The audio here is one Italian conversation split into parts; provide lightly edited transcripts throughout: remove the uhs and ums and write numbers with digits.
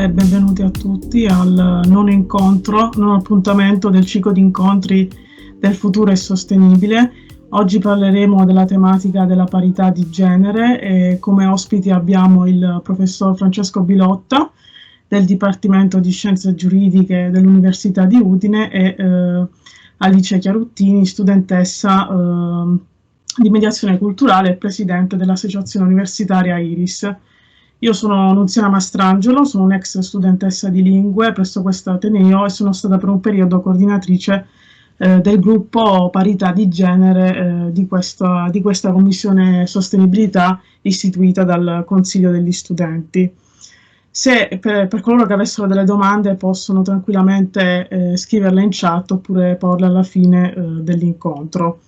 e benvenuti a tutti al non appuntamento del ciclo di incontri del futuro e sostenibile. Oggi parleremo della tematica della parità di genere e come ospiti abbiamo il professor Francesco Bilotta del Dipartimento di Scienze Giuridiche dell'Università di Udine e Alice Chiaruttini, studentessa di mediazione culturale e presidente dell'Associazione Universitaria Iris. Io sono Nunziana Mastrangelo, sono un'ex studentessa di lingue presso questo ateneo e sono stata per un periodo coordinatrice del gruppo Parità di Genere di questa commissione sostenibilità istituita dal Consiglio degli Studenti. Se per coloro che avessero delle domande possono tranquillamente scriverle in chat oppure porle alla fine dell'incontro.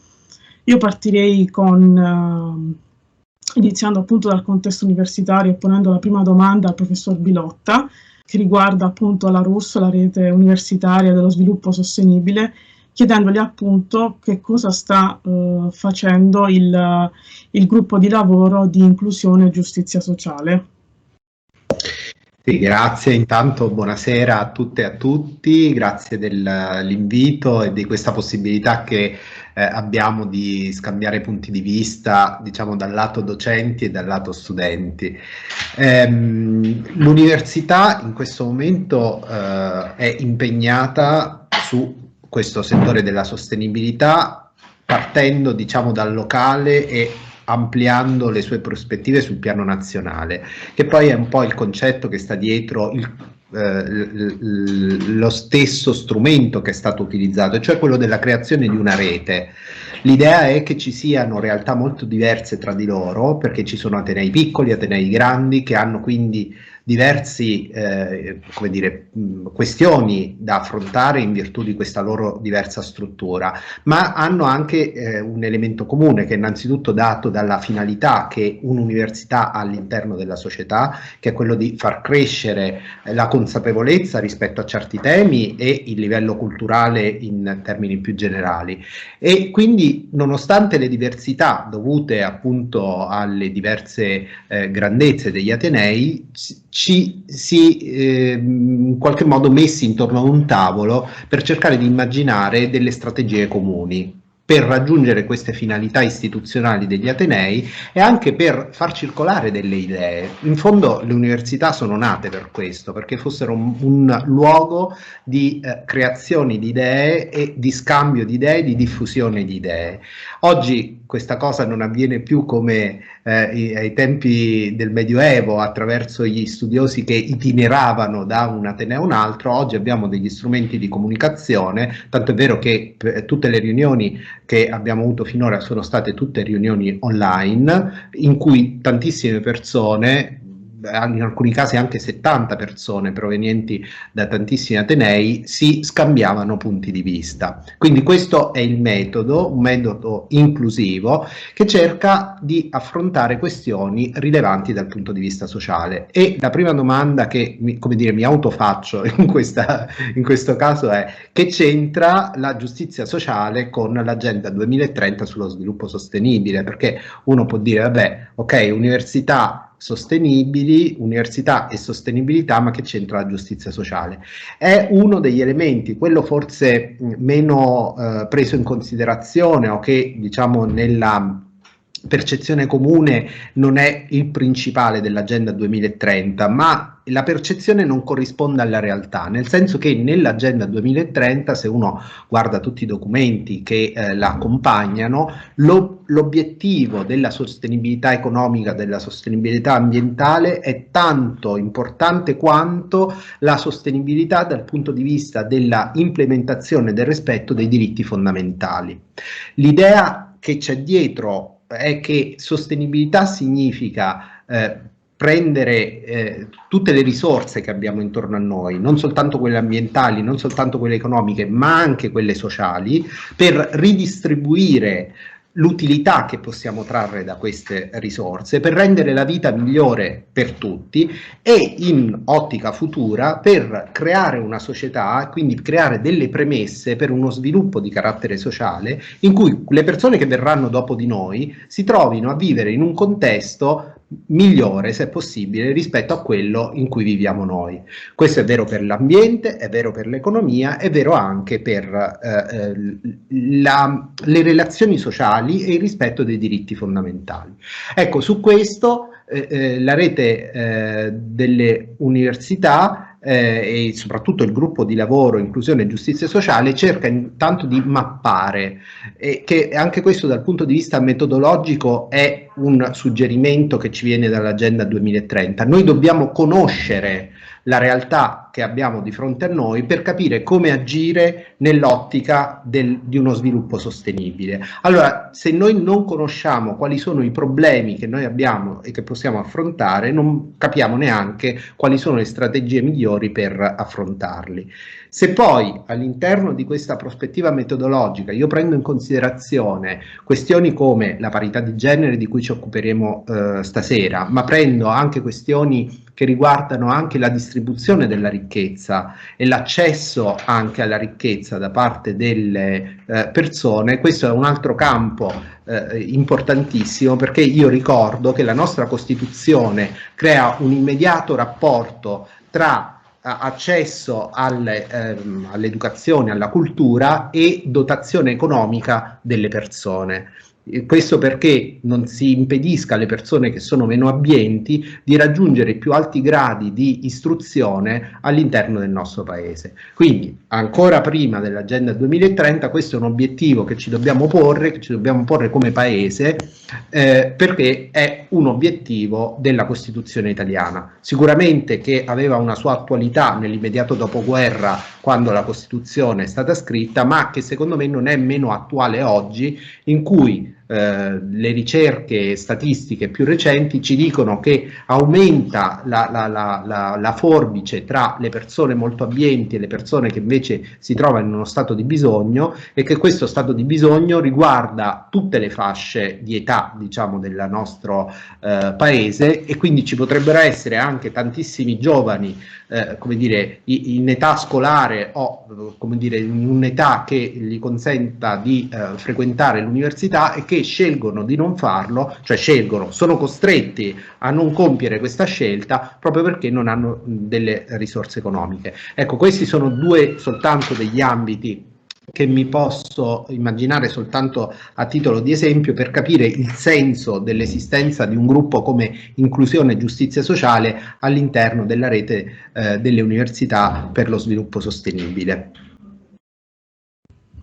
Io partirei iniziando appunto dal contesto universitario e ponendo la prima domanda al professor Bilotta, che riguarda appunto la RUS, la rete universitaria dello sviluppo sostenibile, chiedendogli appunto che cosa sta facendo il gruppo di lavoro di inclusione e giustizia sociale. Sì, grazie, intanto buonasera a tutte e a tutti, grazie dell'invito e di questa possibilità che abbiamo di scambiare punti di vista, diciamo, dal lato docenti e dal lato studenti. L'università in questo momento è impegnata su questo settore della sostenibilità partendo, diciamo, dal locale e ampliando le sue prospettive sul piano nazionale, che poi è un po' il concetto che sta dietro lo stesso strumento che è stato utilizzato, cioè quello della creazione di una rete. L'idea è che ci siano realtà molto diverse tra di loro, perché ci sono atenei piccoli, atenei grandi, che hanno quindi diversi come dire, questioni da affrontare in virtù di questa loro diversa struttura, ma hanno anche un elemento comune che è innanzitutto dato dalla finalità che un'università ha all'interno della società, che è quello di far crescere la consapevolezza rispetto a certi temi e il livello culturale in termini più generali. E quindi, nonostante le diversità dovute appunto alle diverse grandezze degli atenei, ci si in qualche modo messi intorno a un tavolo per cercare di immaginare delle strategie comuni per raggiungere queste finalità istituzionali degli atenei e anche per far circolare delle idee. In fondo le università sono nate per questo, perché fossero un luogo di creazione di idee e di scambio di idee, di diffusione di idee. Oggi questa cosa non avviene più come ai tempi del Medioevo, attraverso gli studiosi che itineravano da un ateneo a un altro. Oggi abbiamo degli strumenti di comunicazione, tanto è vero che tutte le riunioni che abbiamo avuto finora sono state tutte riunioni online, in cui tantissime persone, in alcuni casi anche 70 persone provenienti da tantissimi atenei, si scambiavano punti di vista. Quindi questo è il metodo, un metodo inclusivo che cerca di affrontare questioni rilevanti dal punto di vista sociale. E la prima domanda che mi autofaccio in questo caso è: che c'entra la giustizia sociale con l'agenda 2030 sullo sviluppo sostenibile? Perché uno può dire, vabbè, ok, università sostenibili, università e sostenibilità, ma che c'entra la giustizia sociale? È uno degli elementi, quello forse meno preso in considerazione, o che, diciamo, nella percezione comune non è il principale dell'agenda 2030, ma la percezione non corrisponde alla realtà, nel senso che nell'agenda 2030, se uno guarda tutti i documenti che la accompagnano, l'obiettivo della sostenibilità economica, della sostenibilità ambientale è tanto importante quanto la sostenibilità dal punto di vista della implementazione del rispetto dei diritti fondamentali. L'idea che c'è dietro è che sostenibilità significa prendere tutte le risorse che abbiamo intorno a noi, non soltanto quelle ambientali, non soltanto quelle economiche, ma anche quelle sociali, per ridistribuire l'utilità che possiamo trarre da queste risorse, per rendere la vita migliore per tutti e, in ottica futura, per creare una società, quindi creare delle premesse per uno sviluppo di carattere sociale in cui le persone che verranno dopo di noi si trovino a vivere in un contesto migliore, se possibile, rispetto a quello in cui viviamo noi. Questo è vero per l'ambiente, è vero per l'economia, è vero anche per le relazioni sociali e il rispetto dei diritti fondamentali. Ecco, su questo la rete delle università e soprattutto il gruppo di lavoro Inclusione e Giustizia Sociale cerca intanto di mappare, che anche questo dal punto di vista metodologico è un suggerimento che ci viene dall'Agenda 2030. Noi dobbiamo conoscere la realtà che abbiamo di fronte a noi per capire come agire nell'ottica di uno sviluppo sostenibile. Allora, se noi non conosciamo quali sono i problemi che noi abbiamo e che possiamo affrontare, non capiamo neanche quali sono le strategie migliori per affrontarli. Se poi all'interno di questa prospettiva metodologica io prendo in considerazione questioni come la parità di genere, di cui ci occuperemo stasera, ma prendo anche questioni che riguardano anche la distribuzione della ricchezza e l'accesso anche alla ricchezza da parte delle persone, questo è un altro campo importantissimo, perché io ricordo che la nostra Costituzione crea un immediato rapporto tra accesso all'educazione, alla cultura e dotazione economica delle persone. Questo perché non si impedisca alle persone che sono meno abbienti di raggiungere i più alti gradi di istruzione all'interno del nostro paese. Quindi, ancora prima dell'Agenda 2030, questo è un obiettivo che ci dobbiamo porre come paese, perché è un obiettivo della Costituzione italiana. Sicuramente che aveva una sua attualità nell'immediato dopoguerra, quando la Costituzione è stata scritta, ma che secondo me non è meno attuale oggi, in cui le ricerche statistiche più recenti ci dicono che aumenta la forbice tra le persone molto abbienti e le persone che invece si trovano in uno stato di bisogno, e che questo stato di bisogno riguarda tutte le fasce di età, diciamo, del nostro paese, e quindi ci potrebbero essere anche tantissimi giovani come dire, in età scolare o come dire in un'età che gli consenta di frequentare l'università, e che scelgono di non farlo, cioè sono costretti a non compiere questa scelta proprio perché non hanno delle risorse economiche. Ecco, questi sono due soltanto degli ambiti che mi posso immaginare soltanto a titolo di esempio per capire il senso dell'esistenza di un gruppo come Inclusione e Giustizia Sociale all'interno della rete delle università per lo sviluppo sostenibile.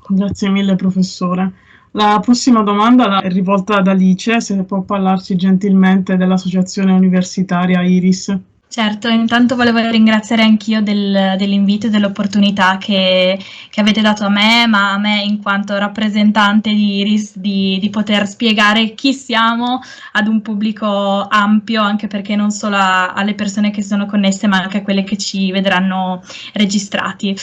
Grazie mille professore. La prossima domanda è rivolta ad Alice, se può parlarci gentilmente dell'associazione universitaria IRIS. Certo, intanto volevo ringraziare anch'io dell'invito e dell'opportunità che avete dato a me, ma a me in quanto rappresentante di IRIS, di poter spiegare chi siamo ad un pubblico ampio, anche perché non solo alle persone che sono connesse, ma anche a quelle che ci vedranno registrati.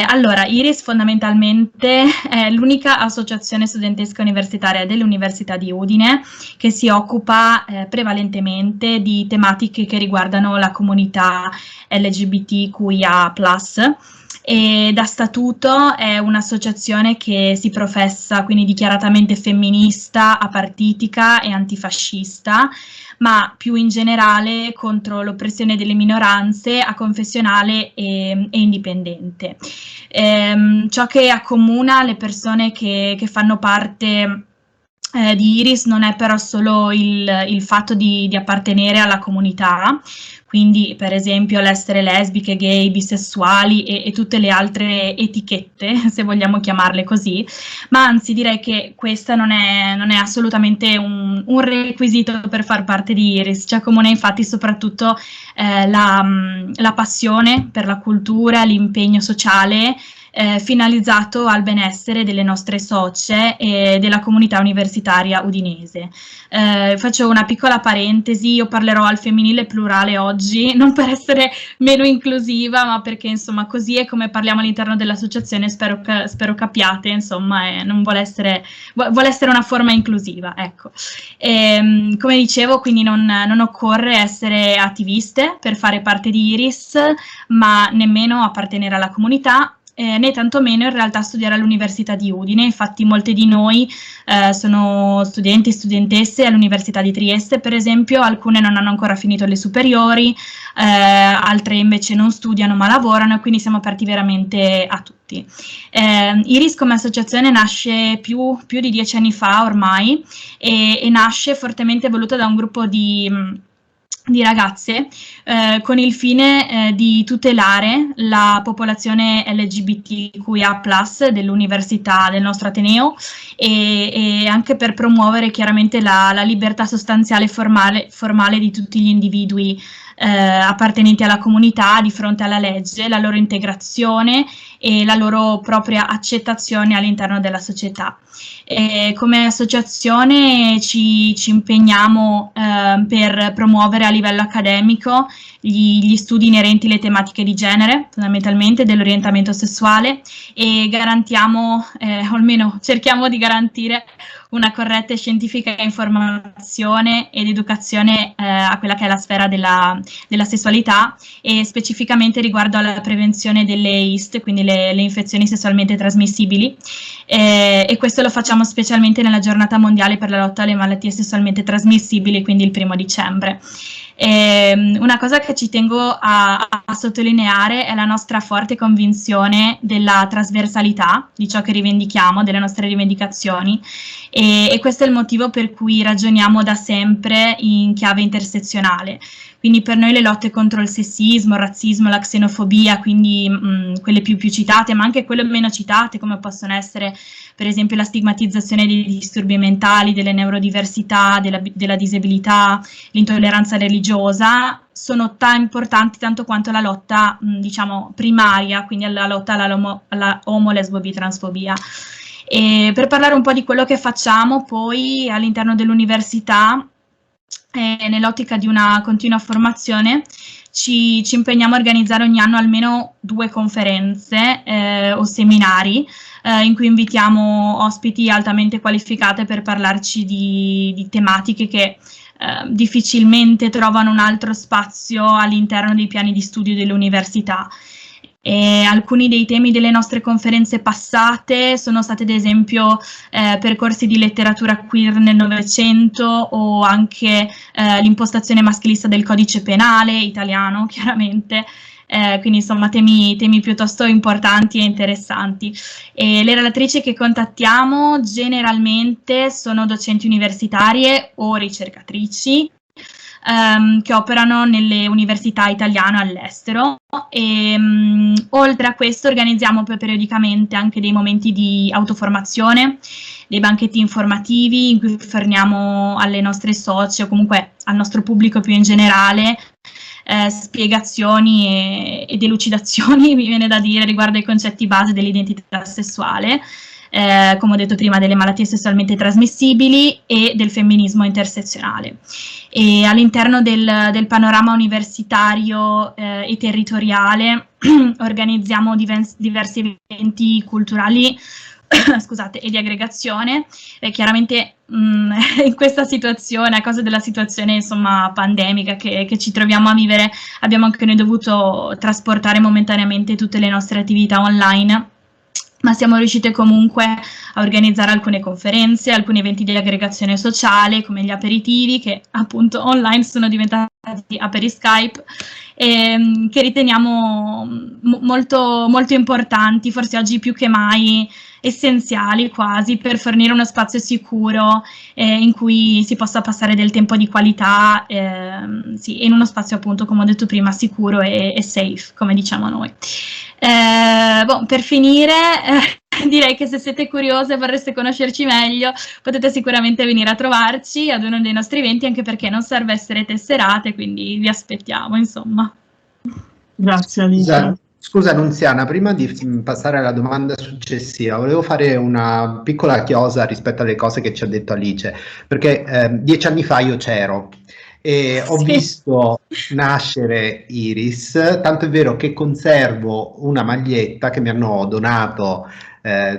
Allora, IRIS fondamentalmente è l'unica associazione studentesca universitaria dell'Università di Udine che si occupa prevalentemente di tematiche che riguardano la comunità LGBTQIA+, e da statuto è un'associazione che si professa quindi dichiaratamente femminista, apartitica e antifascista, ma più in generale contro l'oppressione delle minoranze, aconfessionale e indipendente. Ciò che accomuna le persone che fanno parte di IRIS non è però solo il fatto di appartenere alla comunità, quindi per esempio l'essere lesbiche, gay, bisessuali e tutte le altre etichette, se vogliamo chiamarle così, ma anzi direi che questa non è assolutamente un requisito per far parte di IRIS. Ci accomuna infatti soprattutto la passione per la cultura, l'impegno sociale, finalizzato al benessere delle nostre socie e della comunità universitaria udinese. Faccio una piccola parentesi, io parlerò al femminile plurale oggi, non per essere meno inclusiva, ma perché insomma così è come parliamo all'interno dell'associazione, spero capiate, insomma, non vuole essere una forma inclusiva, ecco. Come dicevo, quindi non occorre essere attiviste per fare parte di IRIS, ma nemmeno appartenere alla comunità. né tantomeno in realtà studiare all'Università di Udine. Infatti molte di noi sono studenti e studentesse all'Università di Trieste, per esempio, alcune non hanno ancora finito le superiori, altre invece non studiano ma lavorano, e quindi siamo aperti veramente a tutti. IRIS come associazione nasce più di 10 anni fa ormai, e nasce fortemente voluta da un gruppo di ragazze con il fine di tutelare la popolazione LGBTQIA+ dell'università del nostro Ateneo, e anche per promuovere chiaramente la libertà sostanziale e formale di tutti gli individui appartenenti alla comunità di fronte alla legge, la loro integrazione e la loro propria accettazione all'interno della società. Come associazione ci impegniamo per promuovere a livello accademico gli studi inerenti alle tematiche di genere, fondamentalmente dell'orientamento sessuale, e garantiamo, o almeno cerchiamo di garantire, una corretta e scientifica informazione ed educazione a quella che è la sfera della sessualità, e specificamente riguardo alla prevenzione delle IST, quindi le infezioni sessualmente trasmissibili, e questo lo facciamo specialmente nella giornata mondiale per la lotta alle malattie sessualmente trasmissibili, quindi il 1° dicembre. Una cosa che ci tengo a sottolineare è la nostra forte convinzione della trasversalità di ciò che rivendichiamo, delle nostre rivendicazioni, e questo è il motivo per cui ragioniamo da sempre in chiave intersezionale. Quindi per noi le lotte contro il sessismo, il razzismo, la xenofobia, quindi quelle più citate, ma anche quelle meno citate, come possono essere per esempio la stigmatizzazione dei disturbi mentali, delle neurodiversità, della disabilità, l'intolleranza religiosa, sono importanti tanto quanto la lotta, diciamo, primaria, quindi la lotta alla omo, lesbo, bi, transfobia. E per parlare un po' di quello che facciamo poi all'interno dell'università, nell'ottica di una continua formazione, ci impegniamo a organizzare ogni anno almeno 2 conferenze o seminari in cui invitiamo ospiti altamente qualificate per parlarci di tematiche che difficilmente trovano un altro spazio all'interno dei piani di studio dell'università. Alcuni dei temi delle nostre conferenze passate sono stati ad esempio percorsi di letteratura queer nel Novecento, o anche l'impostazione maschilista del codice penale italiano, chiaramente. Quindi insomma temi piuttosto importanti e interessanti. Le relatrici che contattiamo generalmente sono docenti universitarie o ricercatrici che operano nelle università italiane all'estero, e oltre a questo organizziamo periodicamente anche dei momenti di autoformazione, dei banchetti informativi in cui forniamo alle nostre socie, o comunque al nostro pubblico più in generale, spiegazioni e delucidazioni, mi viene da dire, riguardo ai concetti base dell'identità sessuale, come ho detto prima, delle malattie sessualmente trasmissibili e del femminismo intersezionale. E all'interno del panorama universitario e territoriale organizziamo diversi eventi culturali scusate, e di aggregazione. Chiaramente in questa situazione, a causa della situazione insomma pandemica che ci troviamo a vivere, abbiamo anche noi dovuto trasportare momentaneamente tutte le nostre attività online, ma siamo riuscite comunque a organizzare alcune conferenze, alcuni eventi di aggregazione sociale, come gli aperitivi, che appunto online sono diventati aperi Skype, che riteniamo molto, molto importanti, forse oggi più che mai essenziali quasi, per fornire uno spazio sicuro in cui si possa passare del tempo di qualità, sì, in uno spazio appunto, come ho detto prima, sicuro e safe, come diciamo noi. Per finire, direi che se siete curiose e vorreste conoscerci meglio, potete sicuramente venire a trovarci ad uno dei nostri eventi, anche perché non serve essere tesserate, quindi vi aspettiamo, insomma. Grazie Alice. Scusa Nunziana, prima di passare alla domanda successiva, volevo fare una piccola chiosa rispetto alle cose che ci ha detto Alice, perché 10 anni fa io c'ero e ho visto nascere IRIS, tanto è vero che conservo una maglietta che mi hanno donato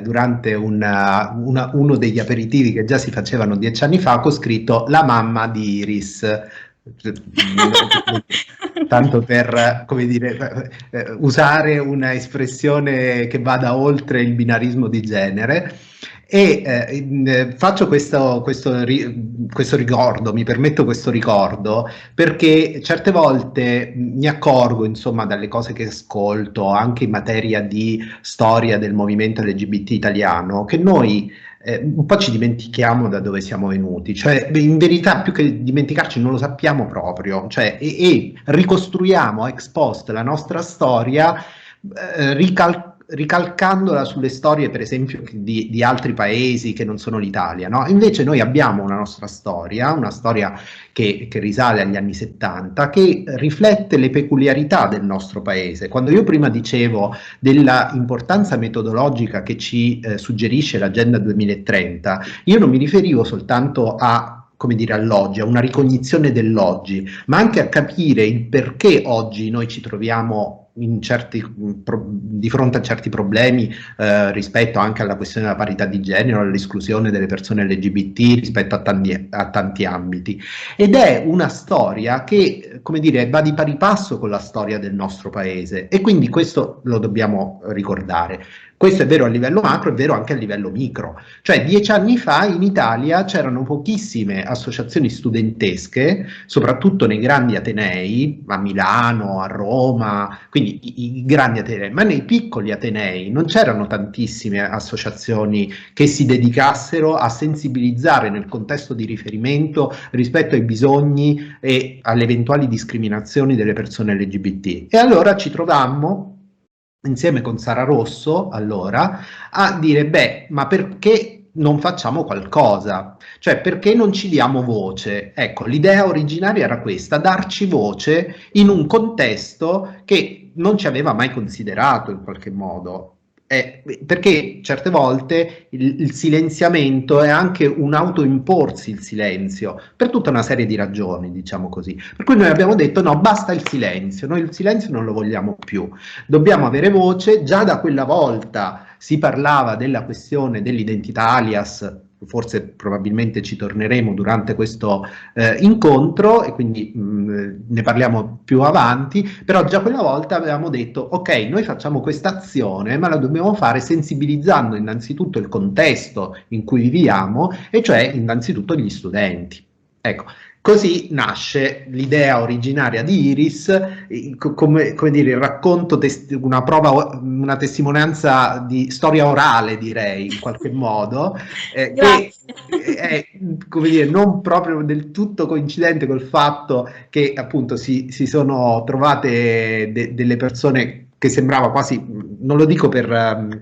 durante uno degli aperitivi che già si facevano 10 anni fa, con scritto "La mamma di IRIS", tanto per, come dire, usare una espressione che vada oltre il binarismo di genere. E faccio questo ricordo, mi permetto questo ricordo, perché certe volte mi accorgo, insomma, dalle cose che ascolto, anche in materia di storia del movimento LGBT italiano, che noi un po' ci dimentichiamo da dove siamo venuti, cioè in verità più che dimenticarci non lo sappiamo proprio, cioè, e ricostruiamo ex post la nostra storia ricalcandola sulle storie, per esempio, di altri paesi che non sono l'Italia, no? Invece noi abbiamo una nostra storia, una storia che risale agli anni 70, che riflette le peculiarità del nostro paese. Quando io prima dicevo della importanza metodologica che ci suggerisce l'Agenda 2030, io non mi riferivo soltanto a, come dire, all'oggi, a una ricognizione dell'oggi, ma anche a capire il perché oggi noi ci troviamo di fronte a certi problemi rispetto anche alla questione della parità di genere, all'esclusione delle persone LGBT rispetto a tanti ambiti. Ed è una storia che, come dire, va di pari passo con la storia del nostro paese, e quindi questo lo dobbiamo ricordare. Questo è vero a livello macro, è vero anche a livello micro. Cioè 10 anni fa in Italia c'erano pochissime associazioni studentesche, soprattutto nei grandi atenei, a Milano, a Roma, quindi i grandi atenei, ma nei piccoli atenei non c'erano tantissime associazioni che si dedicassero a sensibilizzare nel contesto di riferimento rispetto ai bisogni e alle eventuali discriminazioni delle persone LGBT. E allora ci trovammo insieme con Sara Rosso, allora, a dire, beh, ma perché non facciamo qualcosa? Cioè, perché non ci diamo voce? Ecco, l'idea originaria era questa, darci voce in un contesto che non ci aveva mai considerato in qualche modo. Perché certe volte il silenziamento è anche un autoimporsi il silenzio, per tutta una serie di ragioni, diciamo così. Per cui noi abbiamo detto no, basta il silenzio, noi il silenzio non lo vogliamo più, dobbiamo avere voce. Già da quella volta si parlava della questione dell'identità alias, forse probabilmente ci torneremo durante questo incontro, e quindi ne parliamo più avanti, però già quella volta avevamo detto ok, noi facciamo questa azione, ma la dobbiamo fare sensibilizzando innanzitutto il contesto in cui viviamo, e cioè innanzitutto gli studenti. Ecco, così nasce l'idea originaria di Iris, come dire, il racconto, una prova, una testimonianza di storia orale, direi, in qualche modo, che è, come dire, non proprio del tutto coincidente col fatto che appunto si sono trovate delle persone che sembrava quasi, non lo dico per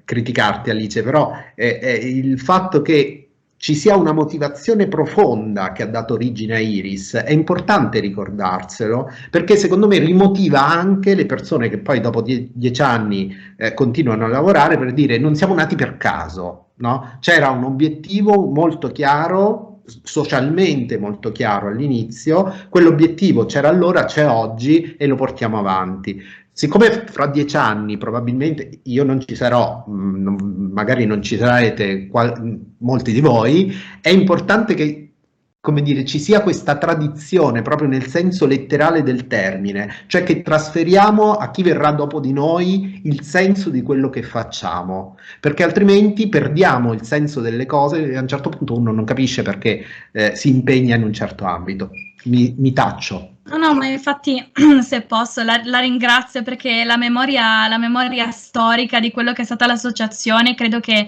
criticarti Alice, però il fatto che ci sia una motivazione profonda che ha dato origine a Iris, è importante ricordarselo, perché secondo me rimotiva anche le persone che poi dopo 10 anni continuano a lavorare, per dire non siamo nati per caso, no? C'era un obiettivo molto chiaro, socialmente molto chiaro all'inizio, quell'obiettivo c'era allora, c'è oggi e lo portiamo avanti. Siccome fra 10 anni probabilmente io non ci sarò, magari non ci sarete molti di voi, è importante che, come dire, ci sia questa tradizione proprio nel senso letterale del termine, cioè che trasferiamo a chi verrà dopo di noi il senso di quello che facciamo, perché altrimenti perdiamo il senso delle cose e a un certo punto uno non capisce perché si impegna in un certo ambito. Mi taccio. No, ma infatti, se posso, la ringrazio, perché la memoria storica di quello che è stata l'associazione credo che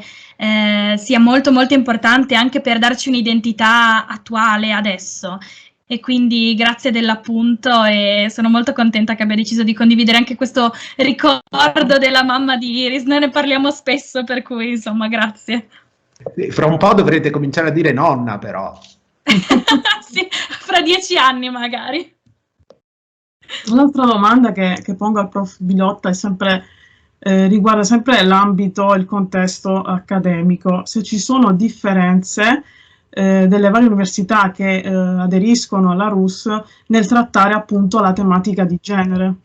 sia molto molto importante anche per darci un'identità attuale adesso. E quindi grazie dell'appunto, e sono molto contenta che abbia deciso di condividere anche questo ricordo della mamma di Iris. Noi ne parliamo spesso, per cui insomma grazie. Fra un po' dovrete cominciare a dire nonna, però. Sì, fra 10 anni magari. Un'altra domanda che pongo al prof Bilotta è sempre, riguarda sempre l'ambito, il contesto accademico. Se ci sono differenze delle varie università che aderiscono alla RUS nel trattare appunto la tematica di genere.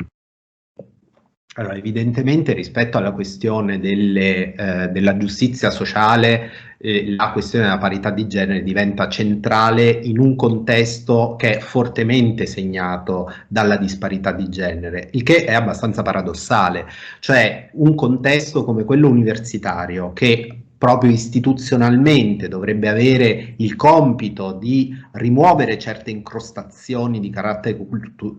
Allora, evidentemente rispetto alla questione della giustizia sociale, la questione della parità di genere diventa centrale in un contesto che è fortemente segnato dalla disparità di genere, il che è abbastanza paradossale, cioè un contesto come quello universitario che proprio istituzionalmente dovrebbe avere il compito di rimuovere certe incrostazioni di carattere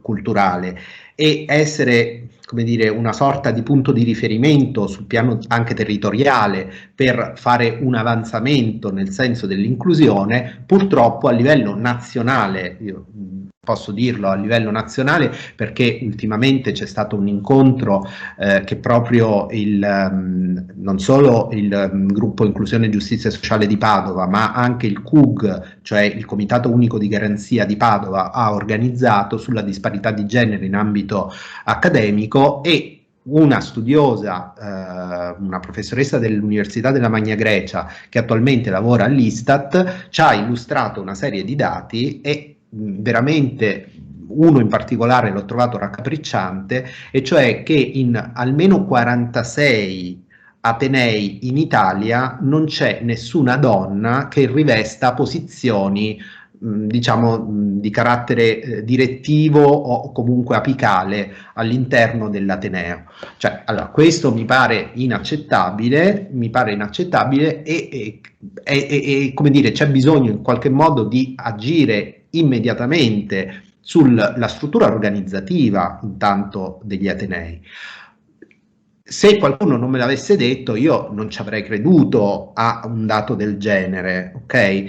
culturale e essere, come dire, una sorta di punto di riferimento sul piano anche territoriale per fare un avanzamento nel senso dell'inclusione, purtroppo a livello nazionale, io posso dirlo a livello nazionale perché ultimamente c'è stato un incontro che proprio non solo il gruppo Inclusione e Giustizia Sociale di Padova, ma anche il CUG, cioè il Comitato Unico di Garanzia di Padova, ha organizzato sulla disparità di genere in ambito accademico, e una studiosa, una professoressa dell'Università della Magna Grecia che attualmente lavora all'Istat, ci ha illustrato una serie di dati e veramente uno in particolare l'ho trovato raccapricciante, e cioè che in almeno 46 atenei in Italia non c'è nessuna donna che rivesta posizioni diciamo di carattere direttivo o comunque apicale all'interno dell'ateneo. Cioè, allora, questo mi pare inaccettabile e come dire, c'è bisogno in qualche modo di agire immediatamente sulla struttura organizzativa intanto degli atenei. Se qualcuno non me l'avesse detto, io non ci avrei creduto a un dato del genere, ok?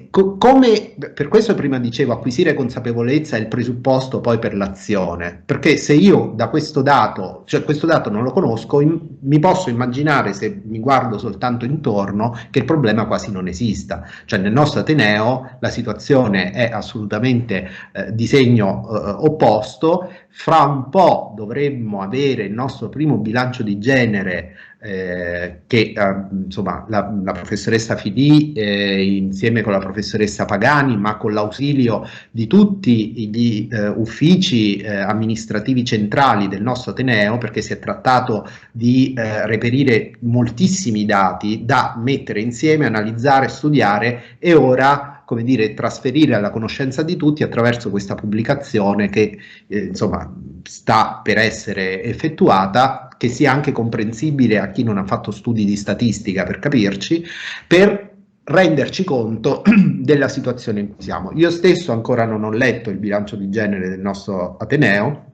Come, per questo prima dicevo, acquisire consapevolezza è il presupposto poi per l'azione, perché se io da questo dato, cioè questo dato non lo conosco, mi posso immaginare, se mi guardo soltanto intorno, che il problema quasi non esista. Cioè nel nostro Ateneo la situazione è assolutamente di segno opposto. Fra un po' dovremmo avere il nostro primo bilancio di genere che insomma la professoressa Fidì insieme con la professoressa Pagani, ma con l'ausilio di tutti gli uffici amministrativi centrali del nostro Ateneo, perché si è trattato di reperire moltissimi dati da mettere insieme, analizzare, studiare e ora, come dire, trasferire alla conoscenza di tutti attraverso questa pubblicazione che insomma sta per essere effettuata, che sia anche comprensibile a chi non ha fatto studi di statistica, per capirci, per renderci conto della situazione in cui siamo. Io stesso ancora non ho letto il bilancio di genere del nostro Ateneo,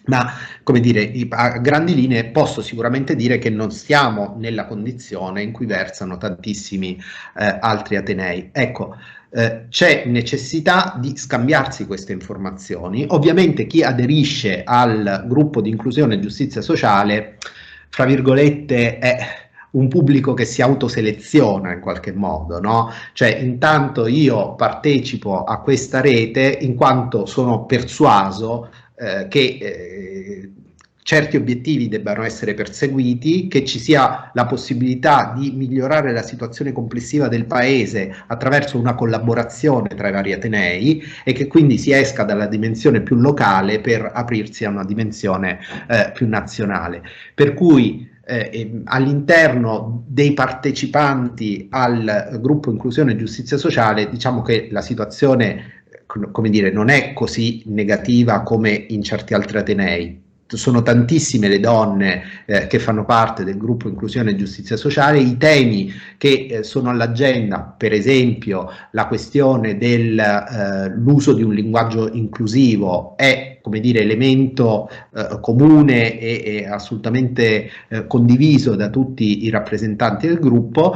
ma come dire, a grandi linee posso sicuramente dire che non siamo nella condizione in cui versano tantissimi altri atenei. Ecco, c'è necessità di scambiarsi queste informazioni. Ovviamente chi aderisce al gruppo di inclusione e giustizia sociale, fra virgolette, è un pubblico che si autoseleziona in qualche modo, no? Cioè intanto io partecipo a questa rete in quanto sono persuaso che certi obiettivi debbano essere perseguiti, che ci sia la possibilità di migliorare la situazione complessiva del paese attraverso una collaborazione tra i vari atenei e che quindi si esca dalla dimensione più locale per aprirsi a una dimensione più nazionale. Per cui all'interno dei partecipanti al gruppo Inclusione e Giustizia Sociale, diciamo che la situazione, come dire, non è così negativa come in certi altri atenei. Sono tantissime le donne che fanno parte del gruppo Inclusione e Giustizia Sociale. I temi che sono all'agenda, per esempio la questione dell'uso di un linguaggio inclusivo, è, come dire, elemento comune e assolutamente condiviso da tutti i rappresentanti del gruppo.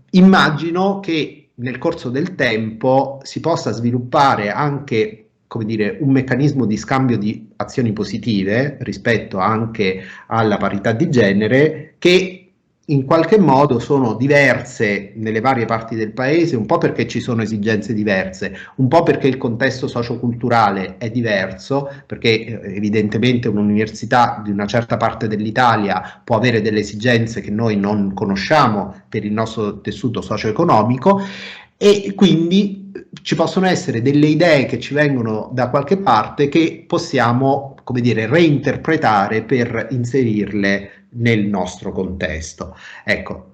Immagino che nel corso del tempo si possa sviluppare anche, come dire, un meccanismo di scambio di azioni positive rispetto anche alla parità di genere, che in qualche modo sono diverse nelle varie parti del paese, un po' perché ci sono esigenze diverse, un po' perché il contesto socioculturale è diverso, perché evidentemente un'università di una certa parte dell'Italia può avere delle esigenze che noi non conosciamo per il nostro tessuto socio-economico, e quindi ci possono essere delle idee che ci vengono da qualche parte che possiamo, come dire, reinterpretare per inserirle nel nostro contesto. Ecco,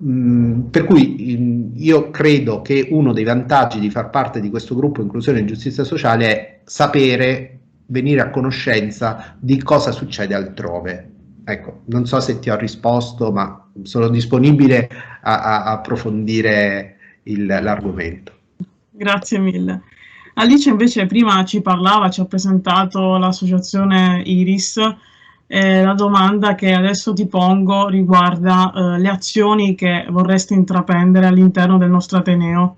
per cui io credo che uno dei vantaggi di far parte di questo gruppo Inclusione e Giustizia Sociale è sapere, venire a conoscenza di cosa succede altrove. Ecco, non so se ti ho risposto, ma sono disponibile a approfondire l'argomento. Grazie mille. Alice invece prima ci ha presentato l'associazione Iris. La domanda che adesso ti pongo riguarda le azioni che vorresti intraprendere all'interno del nostro Ateneo.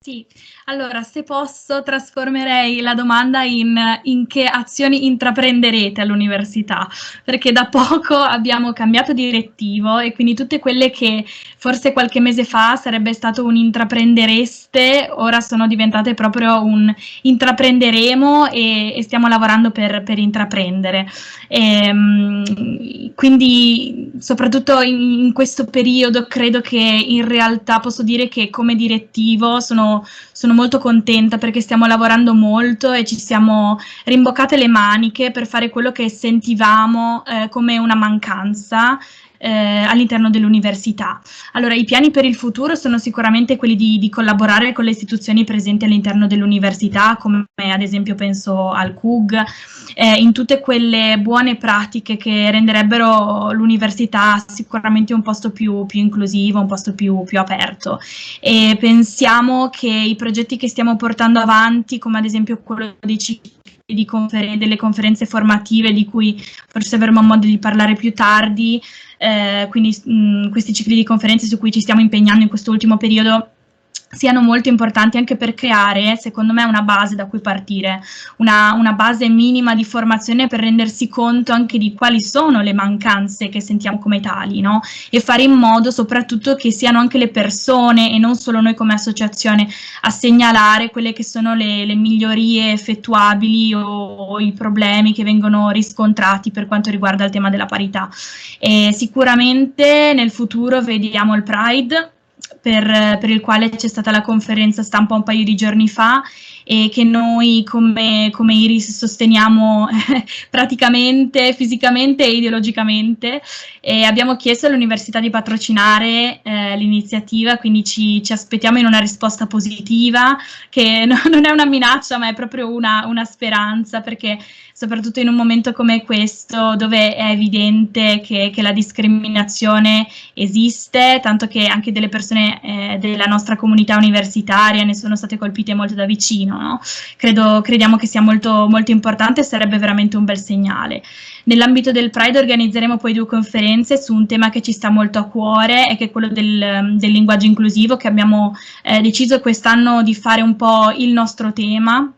Sì, allora se posso trasformerei la domanda in che azioni intraprenderete all'università, perché da poco abbiamo cambiato direttivo e quindi tutte quelle che forse qualche mese fa sarebbe stato un intraprendereste, ora sono diventate proprio un intraprenderemo e stiamo lavorando per intraprendere. Quindi soprattutto in questo periodo credo che in realtà posso dire che come direttivo sono molto contenta perché stiamo lavorando molto e ci siamo rimboccate le maniche per fare quello che sentivamo come una mancanza all'interno dell'università. Allora, i piani per il futuro sono sicuramente quelli di collaborare con le istituzioni presenti all'interno dell'università, come ad esempio penso al CUG, in tutte quelle buone pratiche che renderebbero l'università sicuramente un posto più inclusivo, un posto più aperto. E pensiamo che i progetti che stiamo portando avanti, come ad esempio quello dei cicli delle conferenze formative di cui forse avremo modo di parlare più tardi, quindi questi cicli di conferenze su cui ci stiamo impegnando in questo ultimo periodo siano molto importanti anche per creare, secondo me, una base da cui partire, una base minima di formazione per rendersi conto anche di quali sono le mancanze che sentiamo come tali, no? E fare in modo soprattutto che siano anche le persone e non solo noi come associazione a segnalare quelle che sono le migliorie effettuabili o i problemi che vengono riscontrati per quanto riguarda il tema della parità. E sicuramente nel futuro vediamo il Pride, per il quale c'è stata la conferenza stampa un paio di giorni fa e che noi come Iris sosteniamo praticamente, fisicamente e ideologicamente, e abbiamo chiesto all'università di patrocinare l'iniziativa, quindi ci aspettiamo in una risposta positiva, che non è una minaccia ma è proprio una speranza, perché soprattutto in un momento come questo dove è evidente che la discriminazione esiste, tanto che anche delle persone della nostra comunità universitaria ne sono state colpite molto da vicino, no? Crediamo che sia molto, molto importante e sarebbe veramente un bel segnale. Nell'ambito del Pride organizzeremo poi 2 conferenze su un tema che ci sta molto a cuore e che è quello del linguaggio inclusivo, che abbiamo deciso quest'anno di fare un po' il nostro tema,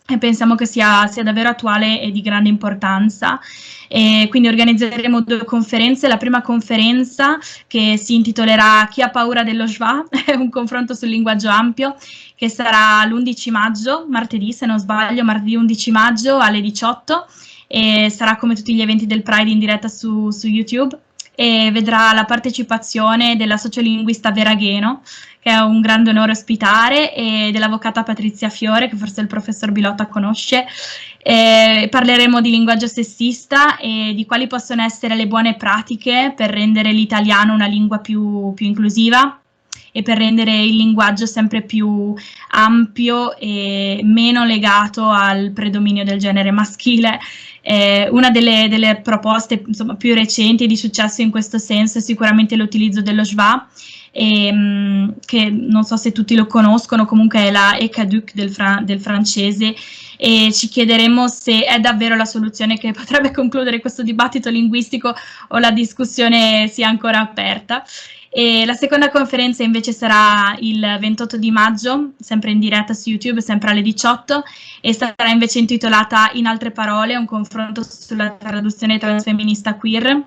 e pensiamo che sia davvero attuale e di grande importanza. E quindi organizzeremo 2 conferenze. La prima conferenza, che si intitolerà Chi ha paura dello schwa, è un confronto sul linguaggio ampio, che sarà l'11 maggio, martedì se non sbaglio, martedì 11 maggio alle 18, e sarà come tutti gli eventi del Pride in diretta su YouTube, e vedrà la partecipazione della sociolinguista Vera Gheno, che è un grande onore ospitare, e dell'avvocata Patrizia Fiore, che forse il professor Bilotta conosce. Parleremo di linguaggio sessista e di quali possono essere le buone pratiche per rendere l'italiano una lingua più inclusiva e per rendere il linguaggio sempre più ampio e meno legato al predominio del genere maschile. Una delle proposte, insomma, più recenti e di successo in questo senso è sicuramente l'utilizzo dello schwa, che non so se tutti lo conoscono, comunque è la Ecaduc del francese, e ci chiederemo se è davvero la soluzione che potrebbe concludere questo dibattito linguistico o la discussione sia ancora aperta. E la seconda conferenza invece sarà il 28 di maggio, sempre in diretta su YouTube, sempre alle 18, e sarà invece intitolata In altre parole, un confronto sulla traduzione transfemminista queer.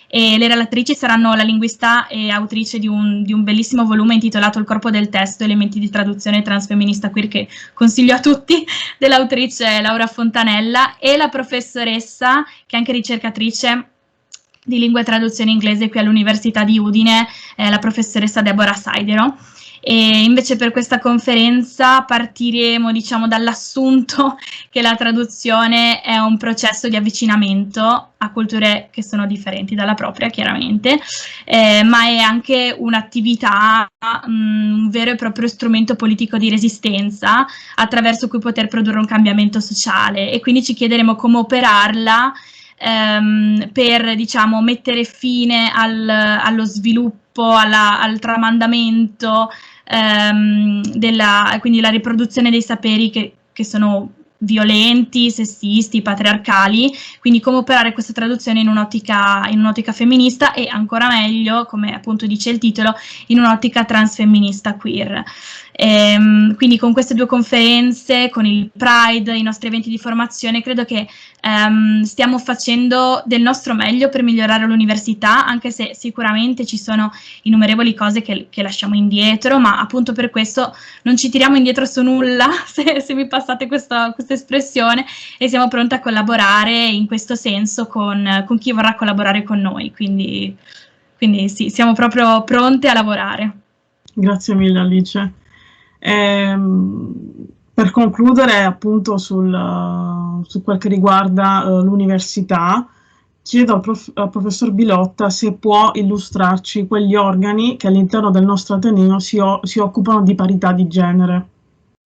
E le relatrici saranno la linguista e autrice di un bellissimo volume intitolato Il corpo del testo, elementi di traduzione transfemminista queer, che consiglio a tutti, dell'autrice Laura Fontanella, e la professoressa, che è anche ricercatrice di lingua e traduzione inglese qui all'Università di Udine, la professoressa Deborah Saidero. E invece per questa conferenza partiremo, diciamo, dall'assunto che la traduzione è un processo di avvicinamento a culture che sono differenti dalla propria, chiaramente, ma è anche un'attività, un vero e proprio strumento politico di resistenza attraverso cui poter produrre un cambiamento sociale, e quindi ci chiederemo come operarla per, diciamo, mettere fine allo sviluppo, al tramandamento, quindi la riproduzione dei saperi che sono violenti, sessisti, patriarcali, quindi come operare questa traduzione in un'ottica femminista e, ancora meglio, come appunto dice il titolo, in un'ottica transfemminista queer. Quindi con queste 2 conferenze, con il Pride, i nostri eventi di formazione, credo che stiamo facendo del nostro meglio per migliorare l'università, anche se sicuramente ci sono innumerevoli cose che lasciamo indietro, ma appunto per questo non ci tiriamo indietro su nulla, se mi passate questa espressione, e siamo pronti a collaborare in questo senso con chi vorrà collaborare con noi, quindi sì, siamo proprio pronte a lavorare. Grazie mille, Alice. Per concludere, appunto, su quel che riguarda l'università, chiedo al professor Bilotta se può illustrarci quegli organi che all'interno del nostro Ateneo si occupano di parità di genere.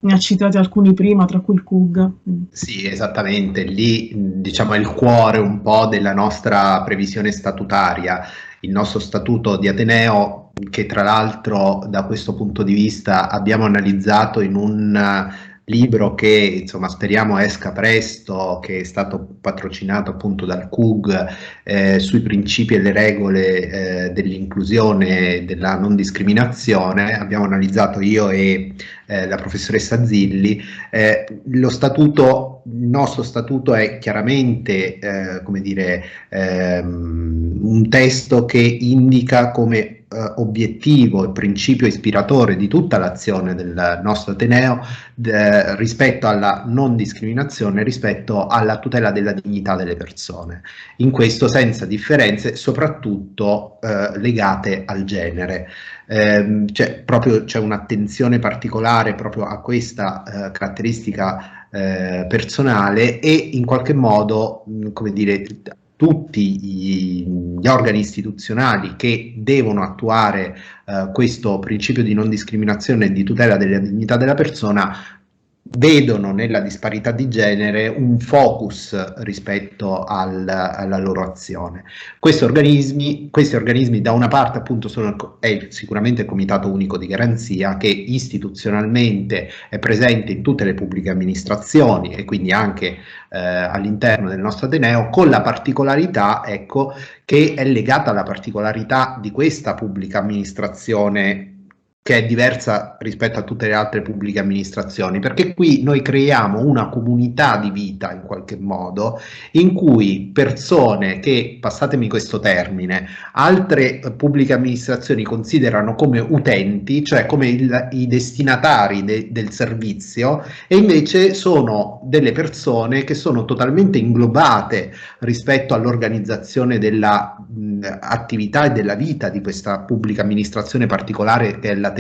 Ne ha citati alcuni prima, tra cui il CUG. Sì, esattamente, lì diciamo è il cuore un po' della nostra previsione statutaria, il nostro statuto di Ateneo, che tra l'altro da questo punto di vista abbiamo analizzato in un libro che insomma speriamo esca presto, che è stato patrocinato appunto dal CUG, sui principi e le regole dell'inclusione e della non discriminazione. Abbiamo analizzato io e la professoressa Zilli. Il nostro statuto è chiaramente come dire, un testo che indica come obiettivo e principio ispiratore di tutta l'azione del nostro Ateneo rispetto alla non discriminazione, rispetto alla tutela della dignità delle persone, in questo senza differenze, soprattutto legate al genere. C'è un'attenzione particolare proprio a questa caratteristica personale, e in qualche modo, come dire, tutti gli organi istituzionali che devono attuare questo principio di non discriminazione e di tutela della dignità della persona vedono nella disparità di genere un focus rispetto alla loro azione. Questi organismi da una parte appunto è sicuramente il Comitato Unico di Garanzia, che istituzionalmente è presente in tutte le pubbliche amministrazioni e quindi anche all'interno del nostro Ateneo, con la particolarità, ecco, che è legata alla particolarità di questa pubblica amministrazione, che è diversa rispetto a tutte le altre pubbliche amministrazioni, perché qui noi creiamo una comunità di vita in qualche modo, in cui persone che, passatemi questo termine, altre pubbliche amministrazioni considerano come utenti, cioè come i destinatari del servizio, e invece sono delle persone che sono totalmente inglobate rispetto all'organizzazione della attività e della vita di questa pubblica amministrazione particolare che è l'Ateneo.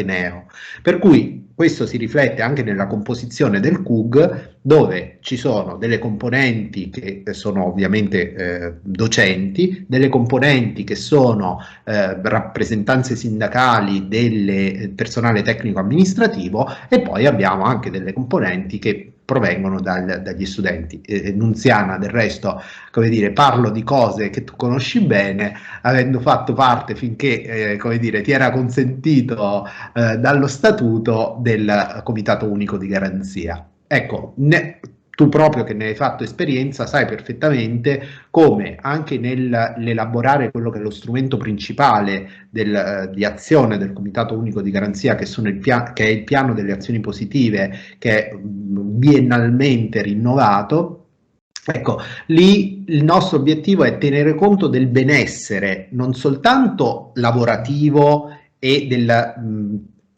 Per cui questo si riflette anche nella composizione del CUG, dove ci sono delle componenti che sono ovviamente docenti, delle componenti che sono rappresentanze sindacali del personale tecnico amministrativo, e poi abbiamo anche delle componenti che provengono dagli studenti. Nunziana, del resto, come dire, parlo di cose che tu conosci bene, avendo fatto parte, finché come dire, ti era consentito dallo statuto, del Comitato Unico di Garanzia. Ecco, tu proprio che ne hai fatto esperienza sai perfettamente come anche nell'elaborare quello che è lo strumento principale di azione del Comitato Unico di Garanzia, che è il piano delle azioni positive, che è biennalmente rinnovato. Ecco, lì il nostro obiettivo è tenere conto del benessere non soltanto lavorativo e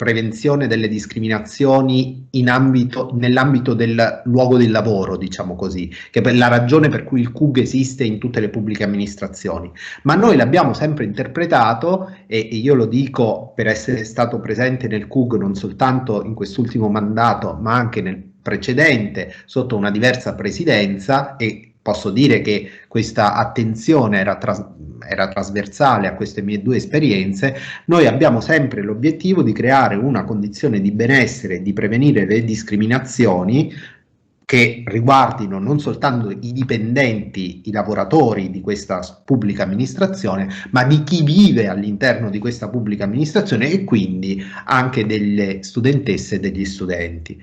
prevenzione delle discriminazioni nell'ambito del luogo del lavoro, diciamo così, che è la ragione per cui il CUG esiste in tutte le pubbliche amministrazioni. Ma noi l'abbiamo sempre interpretato, e io lo dico per essere stato presente nel CUG non soltanto in quest'ultimo mandato, ma anche nel precedente, sotto una diversa presidenza, e posso dire che questa attenzione era trasversale a queste mie due esperienze. Noi abbiamo sempre l'obiettivo di creare una condizione di benessere, di prevenire le discriminazioni che riguardino non soltanto i dipendenti, i lavoratori di questa pubblica amministrazione, ma di chi vive all'interno di questa pubblica amministrazione e quindi anche delle studentesse e degli studenti.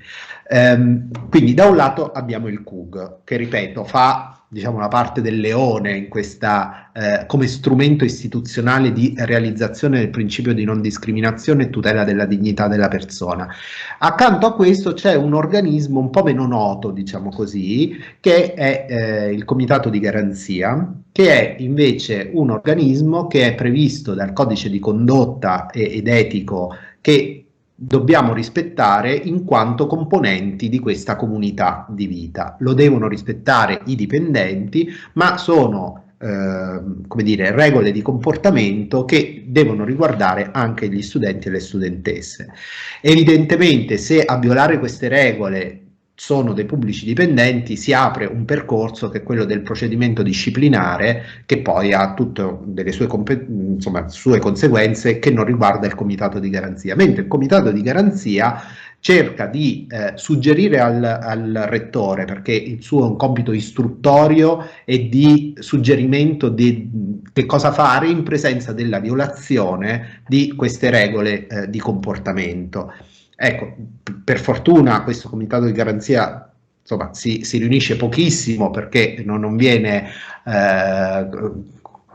Quindi da un lato abbiamo il CUG, che ripeto fa diciamo la parte del leone in questa come strumento istituzionale di realizzazione del principio di non discriminazione e tutela della dignità della persona. Accanto a questo c'è un organismo un po' meno noto, diciamo così, che è il Comitato di Garanzia, che è invece un organismo che è previsto dal codice di condotta ed etico che dobbiamo rispettare in quanto componenti di questa comunità di vita. Lo devono rispettare i dipendenti, ma sono come dire, regole di comportamento che devono riguardare anche gli studenti e le studentesse. Evidentemente, se a violare queste regole sono dei pubblici dipendenti, si apre un percorso che è quello del procedimento disciplinare, che poi ha tutte delle sue conseguenze, che non riguarda il Comitato di Garanzia, mentre il Comitato di Garanzia cerca di suggerire al rettore, perché il suo è un compito istruttorio e di suggerimento di che cosa fare in presenza della violazione di queste regole di comportamento. Ecco, per fortuna questo Comitato di Garanzia insomma, si riunisce pochissimo, perché non viene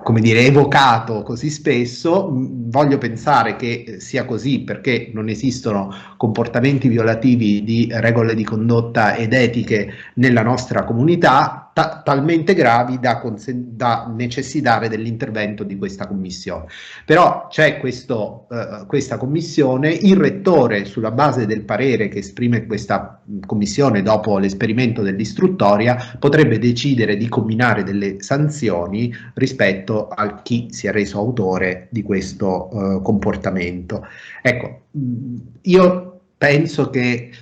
come dire, evocato così spesso. Voglio pensare che sia così perché non esistono comportamenti violativi di regole di condotta ed etiche nella nostra comunità talmente gravi da necessitare dell'intervento di questa commissione. Però c'è questa commissione, il rettore, sulla base del parere che esprime questa commissione dopo l'esperimento dell'istruttoria, potrebbe decidere di comminare delle sanzioni rispetto a chi si è reso autore di questo comportamento. Ecco, io penso che,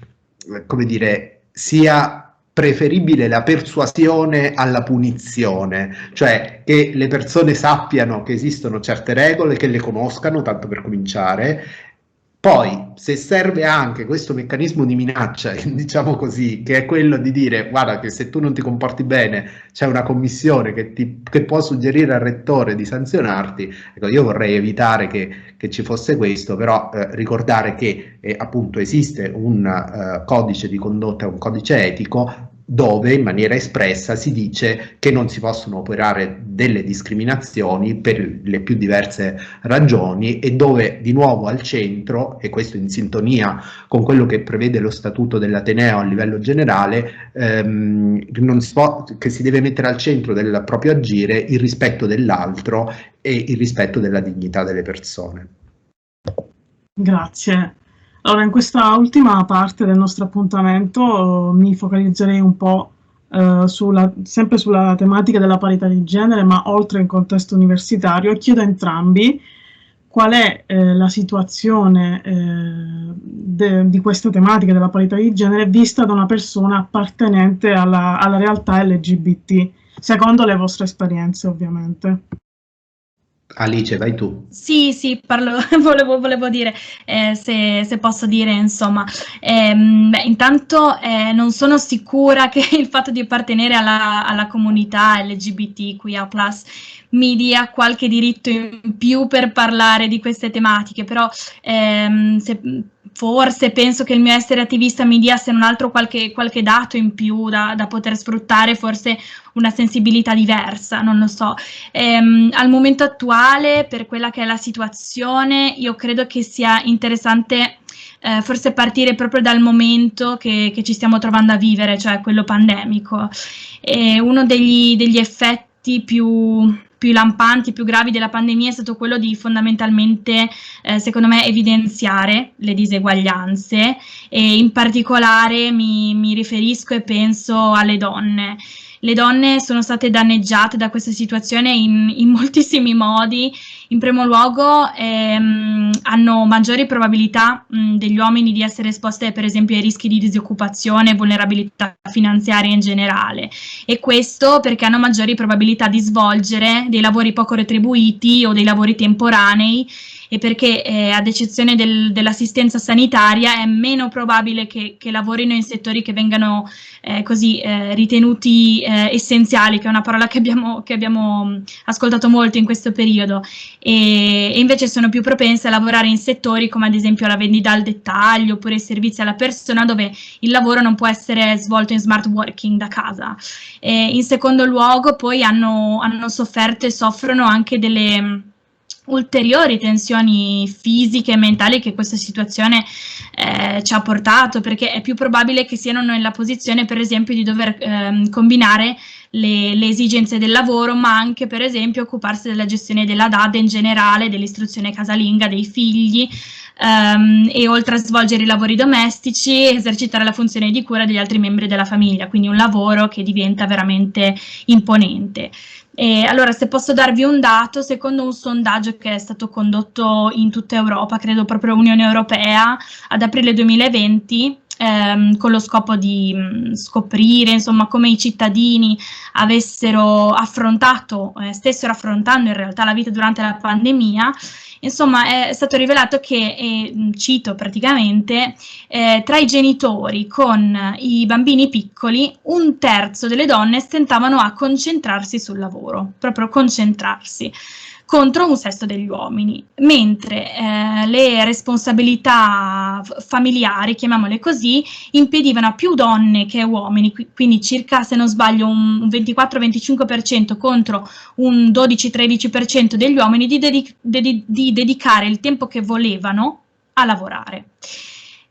come dire, sia preferibile la persuasione alla punizione, cioè che le persone sappiano che esistono certe regole, che le conoscano, tanto per cominciare. Poi, se serve anche questo meccanismo di minaccia, diciamo così, che è quello di dire guarda che se tu non ti comporti bene c'è una commissione che può suggerire al rettore di sanzionarti, ecco, io vorrei evitare che ci fosse questo, però ricordare che appunto esiste un codice di condotta, un codice etico, dove in maniera espressa si dice che non si possono operare delle discriminazioni per le più diverse ragioni, e dove di nuovo al centro, e questo in sintonia con quello che prevede lo statuto dell'Ateneo a livello generale, che si deve mettere al centro del proprio agire il rispetto dell'altro e il rispetto della dignità delle persone. Grazie. Allora, in questa ultima parte del nostro appuntamento mi focalizzerei un po' sempre sulla tematica della parità di genere, ma oltre il contesto universitario, e chiedo a entrambi qual è la situazione di questa tematica della parità di genere vista da una persona appartenente alla realtà LGBT, secondo le vostre esperienze, ovviamente. Alice, vai tu. Sì, volevo dire, se posso dire, insomma, intanto non sono sicura che il fatto di appartenere alla comunità LGBTQIA+, mi dia qualche diritto in più per parlare di queste tematiche, però forse penso che il mio essere attivista mi dia, se non altro, qualche dato in più da poter sfruttare, forse una sensibilità diversa, non lo so. Al momento attuale, per quella che è la situazione, io credo che sia interessante forse partire proprio dal momento che ci stiamo trovando a vivere, cioè quello pandemico. E uno degli effetti più più lampanti, più gravi della pandemia è stato quello di fondamentalmente, secondo me, evidenziare le diseguaglianze, e in particolare mi riferisco e penso alle donne. Le donne sono state danneggiate da questa situazione in moltissimi modi. In primo luogo hanno maggiori probabilità degli uomini di essere esposte per esempio ai rischi di disoccupazione e vulnerabilità finanziaria in generale, e questo perché hanno maggiori probabilità di svolgere dei lavori poco retribuiti o dei lavori temporanei, e perché ad eccezione dell'assistenza sanitaria è meno probabile che lavorino in settori che vengano ritenuti essenziali, che è una parola che abbiamo ascoltato molto in questo periodo, e invece sono più propense a lavorare in settori come ad esempio la vendita al dettaglio oppure i servizi alla persona, dove il lavoro non può essere svolto in smart working da casa. In secondo luogo poi hanno sofferto e soffrono anche delle ulteriori tensioni fisiche e mentali che questa situazione ci ha portato, perché è più probabile che siano nella posizione per esempio di dover combinare le esigenze del lavoro, ma anche per esempio occuparsi della gestione della DAD in generale, dell'istruzione casalinga dei figli, e oltre a svolgere i lavori domestici esercitare la funzione di cura degli altri membri della famiglia, quindi un lavoro che diventa veramente imponente. Allora, se posso darvi un dato, secondo un sondaggio che è stato condotto in tutta Europa, credo proprio Unione Europea, ad aprile 2020, con lo scopo di scoprire insomma come i cittadini stessero affrontando in realtà la vita durante la pandemia, insomma è stato rivelato che, cito praticamente, tra i genitori con i bambini piccoli 1/3 delle donne stentavano a concentrarsi sul lavoro, proprio concentrarsi, contro 1/6 degli uomini, mentre le responsabilità familiari, chiamiamole così, impedivano a più donne che uomini, quindi circa, se non sbaglio, un 24-25% contro un 12-13% degli uomini, di dedicare il tempo che volevano a lavorare.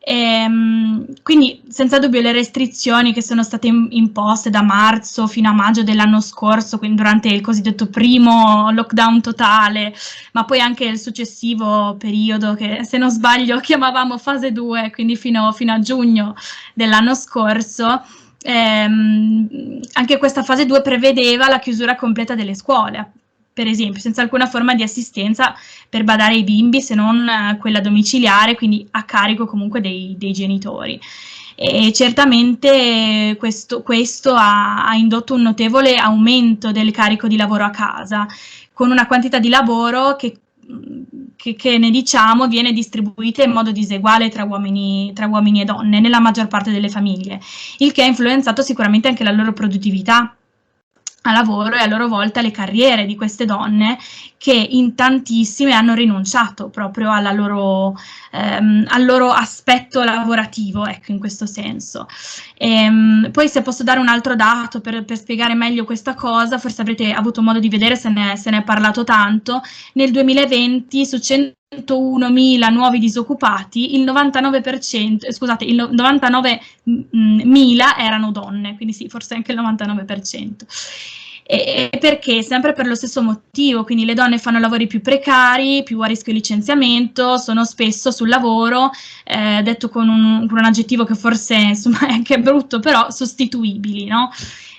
Quindi senza dubbio le restrizioni che sono state imposte da marzo fino a maggio dell'anno scorso, quindi durante il cosiddetto primo lockdown totale, ma poi anche il successivo periodo che, se non sbaglio, chiamavamo fase 2, quindi fino a giugno dell'anno scorso, anche questa fase 2 prevedeva la chiusura completa delle scuole, per esempio, senza alcuna forma di assistenza per badare ai bimbi, se non quella domiciliare, quindi a carico comunque dei genitori. E certamente questo ha indotto un notevole aumento del carico di lavoro a casa, con una quantità di lavoro che ne diciamo viene distribuita in modo diseguale tra uomini e donne nella maggior parte delle famiglie, il che ha influenzato sicuramente anche la loro produttività a lavoro e a loro volta le carriere di queste donne, che in tantissime hanno rinunciato proprio al loro aspetto lavorativo, ecco, in questo senso. Poi, se posso dare un altro dato per spiegare meglio questa cosa, forse avrete avuto modo di vedere, se ne è parlato tanto, nel 2020 su 101.000 nuovi disoccupati, il 99.000 erano donne, quindi sì, forse anche il 99%. E perché? Sempre per lo stesso motivo, quindi le donne fanno lavori più precari, più a rischio licenziamento, sono spesso sul lavoro, detto con un aggettivo che forse insomma è anche brutto, però sostituibili, no?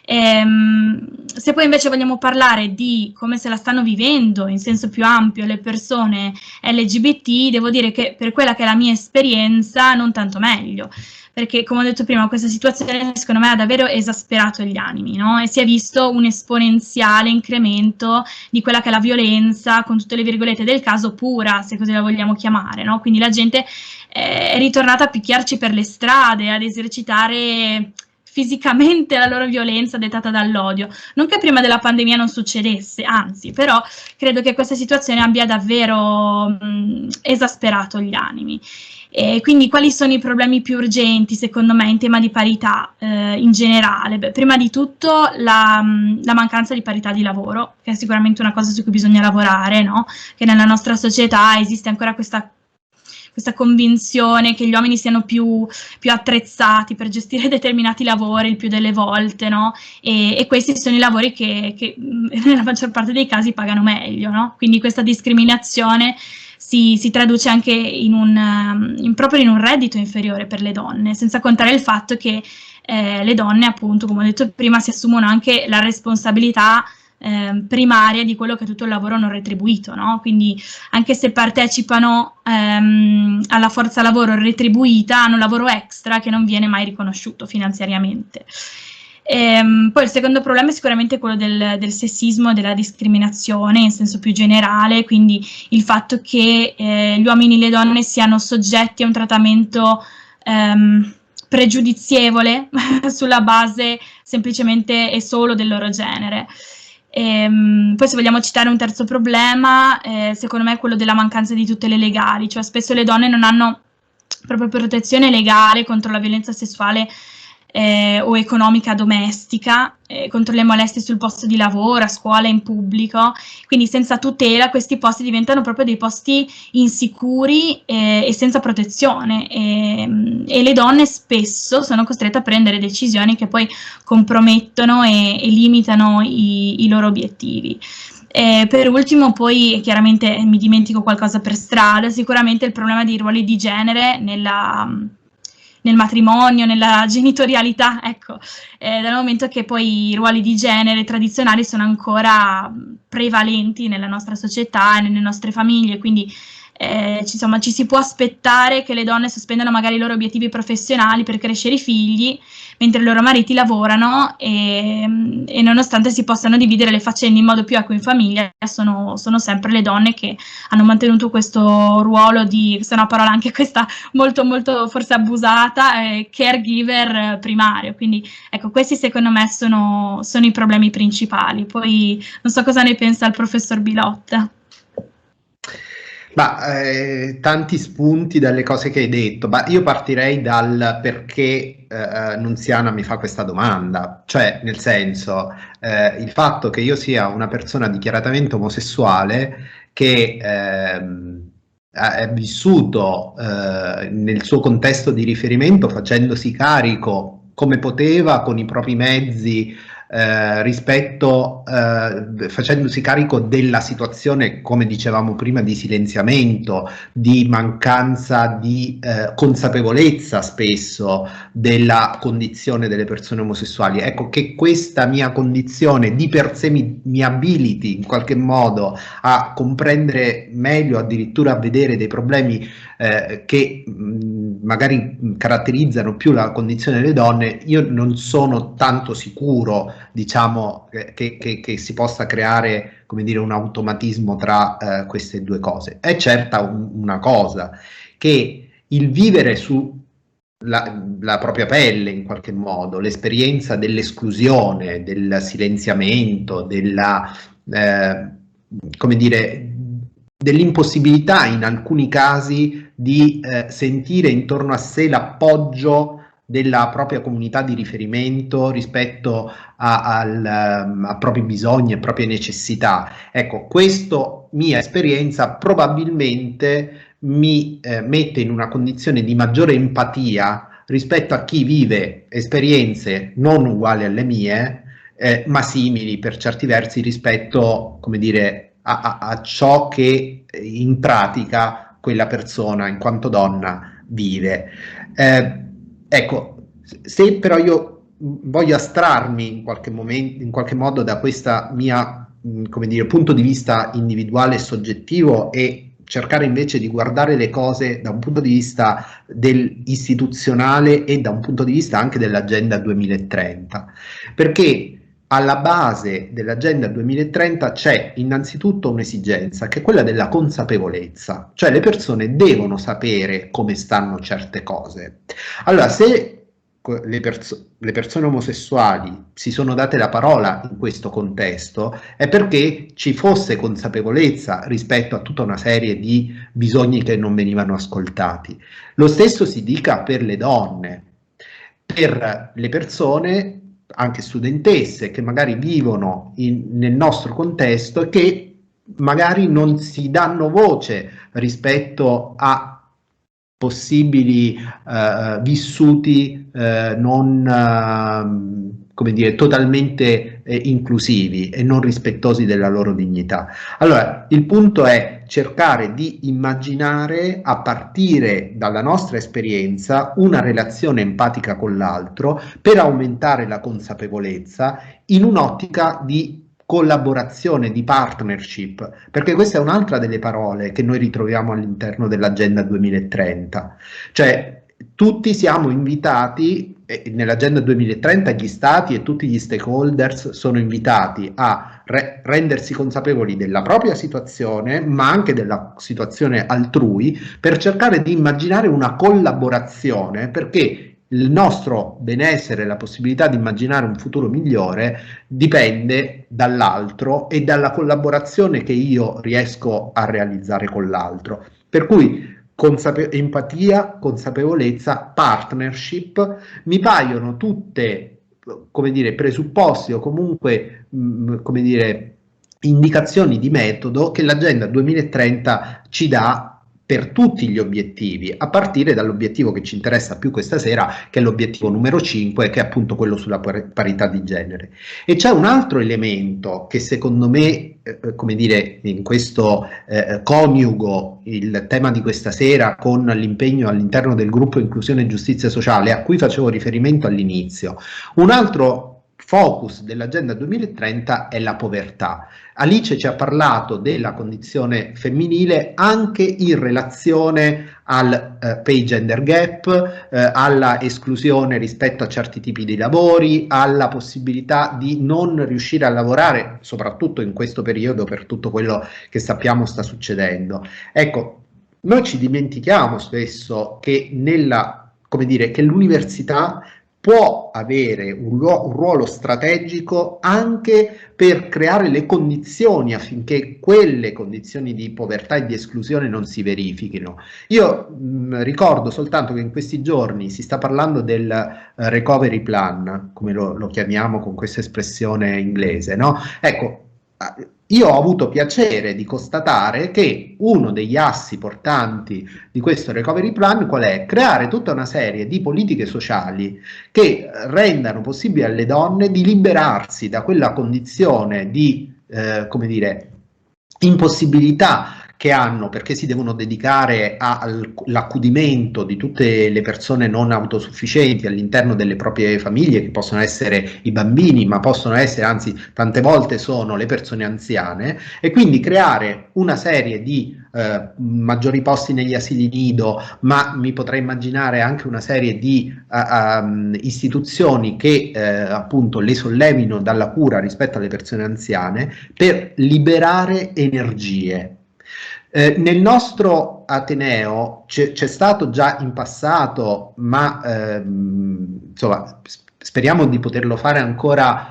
Se poi invece vogliamo parlare di come se la stanno vivendo in senso più ampio le persone LGBT, devo dire che per quella che è la mia esperienza non tanto meglio, perché come ho detto prima questa situazione secondo me ha davvero esasperato gli animi, no? E si è visto un esponenziale incremento di quella che è la violenza, con tutte le virgolette del caso, pura, se così la vogliamo chiamare, no? Quindi la gente è ritornata a picchiarci per le strade, ad esercitare fisicamente la loro violenza dettata dall'odio. Non che prima della pandemia non succedesse, anzi, però credo che questa situazione abbia davvero esasperato gli animi. E quindi quali sono i problemi più urgenti secondo me in tema di parità in generale? Beh, prima di tutto la mancanza di parità di lavoro, che è sicuramente una cosa su cui bisogna lavorare, no? Che nella nostra società esiste ancora questa questa convinzione che gli uomini siano più attrezzati per gestire determinati lavori il più delle volte, no? E questi sono i lavori che nella maggior parte dei casi pagano meglio, no? Quindi questa discriminazione si traduce anche proprio in un reddito inferiore per le donne, senza contare il fatto che le donne, appunto, come ho detto prima, si assumono anche la responsabilità primaria di quello che è tutto il lavoro non retribuito, no? Quindi anche se partecipano alla forza lavoro retribuita, hanno lavoro extra che non viene mai riconosciuto finanziariamente. Poi il secondo problema è sicuramente quello del sessismo e della discriminazione in senso più generale, quindi il fatto che gli uomini e le donne siano soggetti a un trattamento pregiudizievole sulla base semplicemente e solo del loro genere. Poi se vogliamo citare un terzo problema, secondo me è quello della mancanza di tutele legali, cioè spesso le donne non hanno proprio protezione legale contro la violenza sessuale o economica domestica, contro le molestie sul posto di lavoro, a scuola, in pubblico, quindi senza tutela questi posti diventano proprio dei posti insicuri e senza protezione e le donne spesso sono costrette a prendere decisioni che poi compromettono e limitano i loro obiettivi. Per ultimo poi chiaramente mi dimentico qualcosa per strada, sicuramente il problema dei ruoli di genere nel matrimonio, nella genitorialità, ecco, dal momento che poi i ruoli di genere tradizionali sono ancora prevalenti nella nostra società e nelle nostre famiglie, quindi insomma, ci si può aspettare che le donne sospendano magari i loro obiettivi professionali per crescere i figli, mentre i loro mariti lavorano e nonostante si possano dividere le faccende in modo più equo in famiglia, sono sempre le donne che hanno mantenuto questo ruolo di, questa è una parola anche questa molto molto forse abusata, caregiver primario, quindi ecco questi secondo me sono i problemi principali. Poi non so cosa ne pensa il professor Bilotta. Ma tanti spunti dalle cose che hai detto, ma io partirei dal perché Nunziana mi fa questa domanda, cioè nel senso il fatto che io sia una persona dichiaratamente omosessuale che è vissuto nel suo contesto di riferimento facendosi carico come poteva con i propri mezzi facendosi carico della situazione, come dicevamo prima, di silenziamento, di mancanza di consapevolezza spesso della condizione delle persone omosessuali. Ecco che questa mia condizione di per sé mi abiliti in qualche modo a comprendere meglio, addirittura a vedere dei problemi che magari caratterizzano più la condizione delle donne. Io non sono tanto sicuro, diciamo, che si possa creare, come dire, un automatismo tra queste due cose. È certa una cosa, che il vivere su la propria pelle in qualche modo, l'esperienza dell'esclusione, del silenziamento, della come dire, dell'impossibilità in alcuni casi di sentire intorno a sé l'appoggio della propria comunità di riferimento rispetto a propri bisogni e proprie necessità. Ecco, questa mia esperienza probabilmente mi mette in una condizione di maggiore empatia rispetto a chi vive esperienze non uguali alle mie, ma simili per certi versi rispetto, come dire, a ciò che in pratica quella persona in quanto donna vive. Ecco, se però io voglio astrarmi in qualche modo da questa mia, come dire, punto di vista individuale e soggettivo e cercare invece di guardare le cose da un punto di vista istituzionale e da un punto di vista anche dell'Agenda 2030, perché alla base dell'Agenda 2030 c'è innanzitutto un'esigenza che è quella della consapevolezza, cioè le persone devono sapere come stanno certe cose. Allora, se le persone omosessuali si sono date la parola in questo contesto è perché ci fosse consapevolezza rispetto a tutta una serie di bisogni che non venivano ascoltati. Lo stesso si dica per le donne, per le persone anche studentesse che magari vivono nel nostro contesto e che magari non si danno voce rispetto a possibili vissuti non come dire, totalmente inclusivi e non rispettosi della loro dignità. Allora, il punto è cercare di immaginare, a partire dalla nostra esperienza, una relazione empatica con l'altro per aumentare la consapevolezza in un'ottica di collaborazione, di partnership, perché questa è un'altra delle parole che noi ritroviamo all'interno dell'Agenda 2030, cioè tutti siamo invitati, nell'Agenda 2030 gli stati e tutti gli stakeholders sono invitati a rendersi consapevoli della propria situazione, ma anche della situazione altrui, per cercare di immaginare una collaborazione, perché il nostro benessere, la possibilità di immaginare un futuro migliore dipende dall'altro e dalla collaborazione che io riesco a realizzare con l'altro. Per cui empatia, consapevolezza, partnership mi paiono tutte, come dire, presupposti o comunque, come dire, indicazioni di metodo che l'Agenda 2030 ci dà per tutti gli obiettivi, a partire dall'obiettivo che ci interessa più questa sera, che è l'obiettivo numero 5, che è appunto quello sulla parità di genere. E c'è un altro elemento che secondo me, come dire, in questo coniugo il tema di questa sera con l'impegno all'interno del gruppo Inclusione e Giustizia Sociale, a cui facevo riferimento all'inizio. Un altro focus dell'Agenda 2030 è la povertà. Alice ci ha parlato della condizione femminile anche in relazione al pay gender gap, alla esclusione rispetto a certi tipi di lavori, alla possibilità di non riuscire a lavorare, soprattutto in questo periodo per tutto quello che sappiamo sta succedendo. Ecco, noi ci dimentichiamo spesso che come dire, che l'università può avere un ruolo strategico anche per creare le condizioni affinché quelle condizioni di povertà e di esclusione non si verifichino. Io ricordo soltanto che in questi giorni si sta parlando del recovery plan, come lo chiamiamo con questa espressione inglese, no? Ecco, io ho avuto piacere di constatare che uno degli assi portanti di questo recovery plan qual è? Creare tutta una serie di politiche sociali che rendano possibile alle donne di liberarsi da quella condizione di, come dire, impossibilità che hanno, perché si devono dedicare all'accudimento di tutte le persone non autosufficienti all'interno delle proprie famiglie, che possono essere i bambini, ma possono essere, anzi tante volte sono le persone anziane, e quindi creare una serie di maggiori posti negli asili nido, ma mi potrei immaginare anche una serie di istituzioni che appunto le sollevino dalla cura rispetto alle persone anziane, per liberare energie. Nel nostro Ateneo c'è stato già in passato, ma insomma speriamo di poterlo fare ancora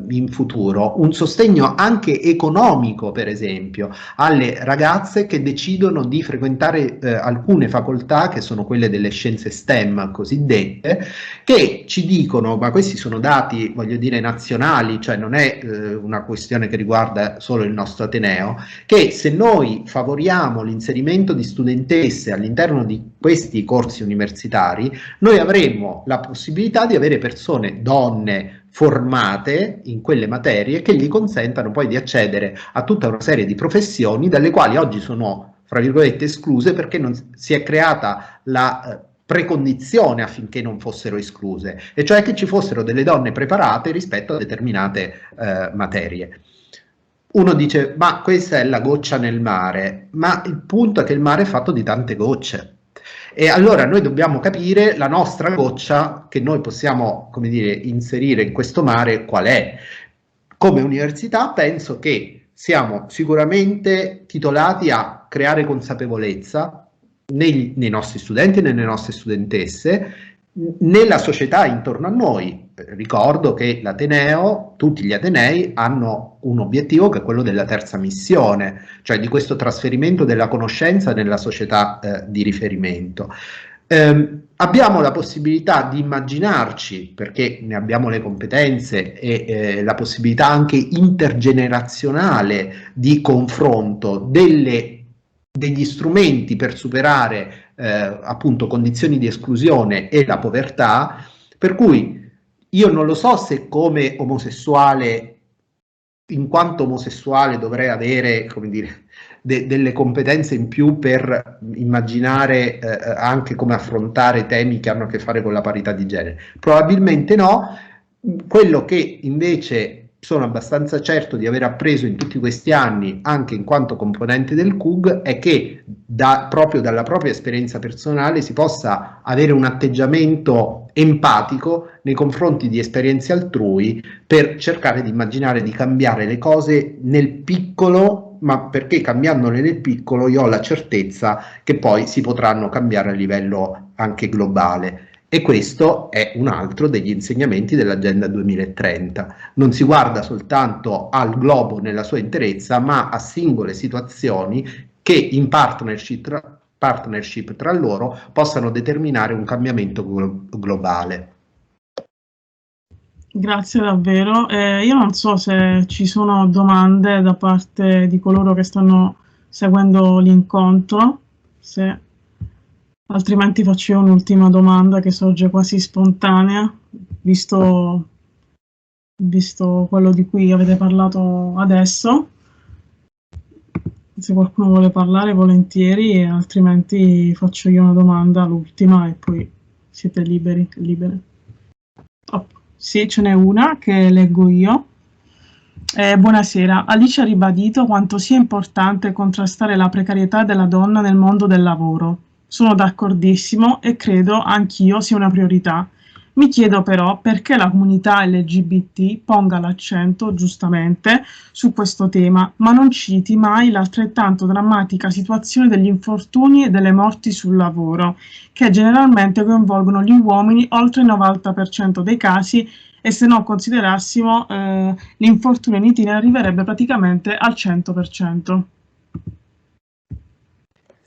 in futuro, un sostegno anche economico, per esempio, alle ragazze che decidono di frequentare alcune facoltà, che sono quelle delle scienze STEM cosiddette, che ci dicono, ma questi sono dati, voglio dire, nazionali, cioè non è una questione che riguarda solo il nostro Ateneo, che se noi favoriamo l'inserimento di studentesse all'interno di questi corsi universitari, noi avremo la possibilità di avere persone, donne, formate in quelle materie che gli consentano poi di accedere a tutta una serie di professioni dalle quali oggi sono, fra virgolette, escluse, perché non si è creata la precondizione affinché non fossero escluse, e cioè che ci fossero delle donne preparate rispetto a determinate materie. Uno dice, ma questa è la goccia nel mare, ma il punto è che il mare è fatto di tante gocce. E allora noi dobbiamo capire la nostra goccia che noi possiamo, come dire, inserire in questo mare qual è. Come università penso che siamo sicuramente titolati a creare consapevolezza nei nostri studenti e nelle nostre studentesse, nella società intorno a noi. Ricordo che l'Ateneo, tutti gli Atenei hanno un obiettivo che è quello della terza missione, cioè di questo trasferimento della conoscenza nella società di riferimento. Abbiamo la possibilità di immaginarci, perché ne abbiamo le competenze e la possibilità anche intergenerazionale di confronto, degli strumenti per superare appunto condizioni di esclusione e la povertà, per cui io non lo so se come omosessuale, in quanto omosessuale, dovrei avere, come dire, delle competenze in più per immaginare anche come affrontare temi che hanno a che fare con la parità di genere. Probabilmente no. Quello che invece sono abbastanza certo di aver appreso in tutti questi anni, anche in quanto componente del CUG, è che proprio dalla propria esperienza personale si possa avere un atteggiamento empatico nei confronti di esperienze altrui per cercare di immaginare di cambiare le cose nel piccolo, ma perché cambiandole nel piccolo io ho la certezza che poi si potranno cambiare a livello anche globale. E questo è un altro degli insegnamenti dell'Agenda 2030. Non si guarda soltanto al globo nella sua interezza, ma a singole situazioni che in partnership tra loro possano determinare un cambiamento globale. Grazie davvero. Io non so se ci sono domande da parte di coloro che stanno seguendo l'incontro, altrimenti faccio io un'ultima domanda che sorge quasi spontanea, visto quello di cui avete parlato adesso. Se qualcuno vuole parlare, volentieri, altrimenti faccio io una domanda, l'ultima, e poi siete libere. Sì, ce n'è una che leggo io. Buonasera. Alice ha ribadito quanto sia importante contrastare la precarietà della donna nel mondo del lavoro. Sono d'accordissimo e credo anch'io sia una priorità. Mi chiedo però perché la comunità LGBT ponga l'accento, giustamente, su questo tema, ma non citi mai l'altrettanto drammatica situazione degli infortuni e delle morti sul lavoro, che generalmente coinvolgono gli uomini oltre il 90% dei casi, e se non considerassimo l'infortunio in itinere arriverebbe praticamente al 100%.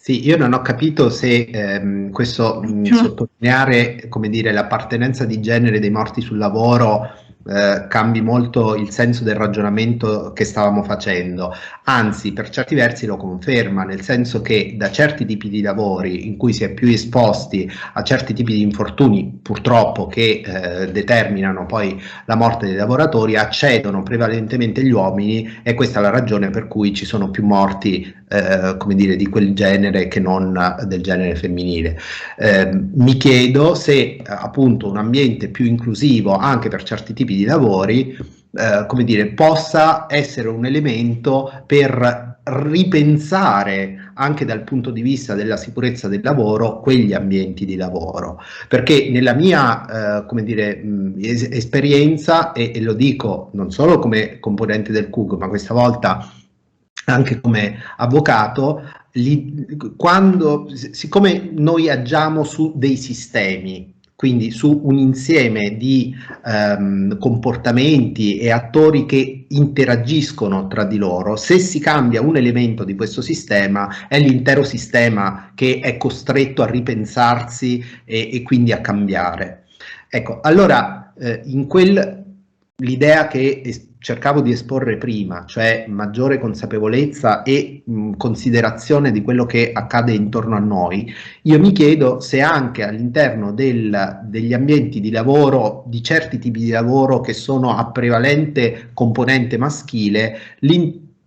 Sì, io non ho capito se questo sottolineare, come dire, l'appartenenza di genere dei morti sul lavoro cambi molto il senso del ragionamento che stavamo facendo, anzi per certi versi lo conferma, nel senso che da certi tipi di lavori in cui si è più esposti a certi tipi di infortuni, purtroppo, che determinano poi la morte dei lavoratori, accedono prevalentemente gli uomini, e questa è la ragione per cui ci sono più morti come dire, di quel genere che non del genere femminile. Mi chiedo se appunto un ambiente più inclusivo anche per certi tipi di lavori come dire, possa essere un elemento per ripensare anche dal punto di vista della sicurezza del lavoro quegli ambienti di lavoro, perché nella mia come dire, esperienza, e lo dico non solo come componente del CUG, ma questa volta anche come avvocato, siccome noi agiamo su dei sistemi, quindi su un insieme di comportamenti e attori che interagiscono tra di loro, se si cambia un elemento di questo sistema è l'intero sistema che è costretto a ripensarsi e quindi a cambiare. Ecco, allora l'idea che cercavo di esporre prima, cioè maggiore consapevolezza e considerazione di quello che accade intorno a noi, io mi chiedo se anche all'interno degli ambienti di lavoro, di certi tipi di lavoro che sono a prevalente componente maschile,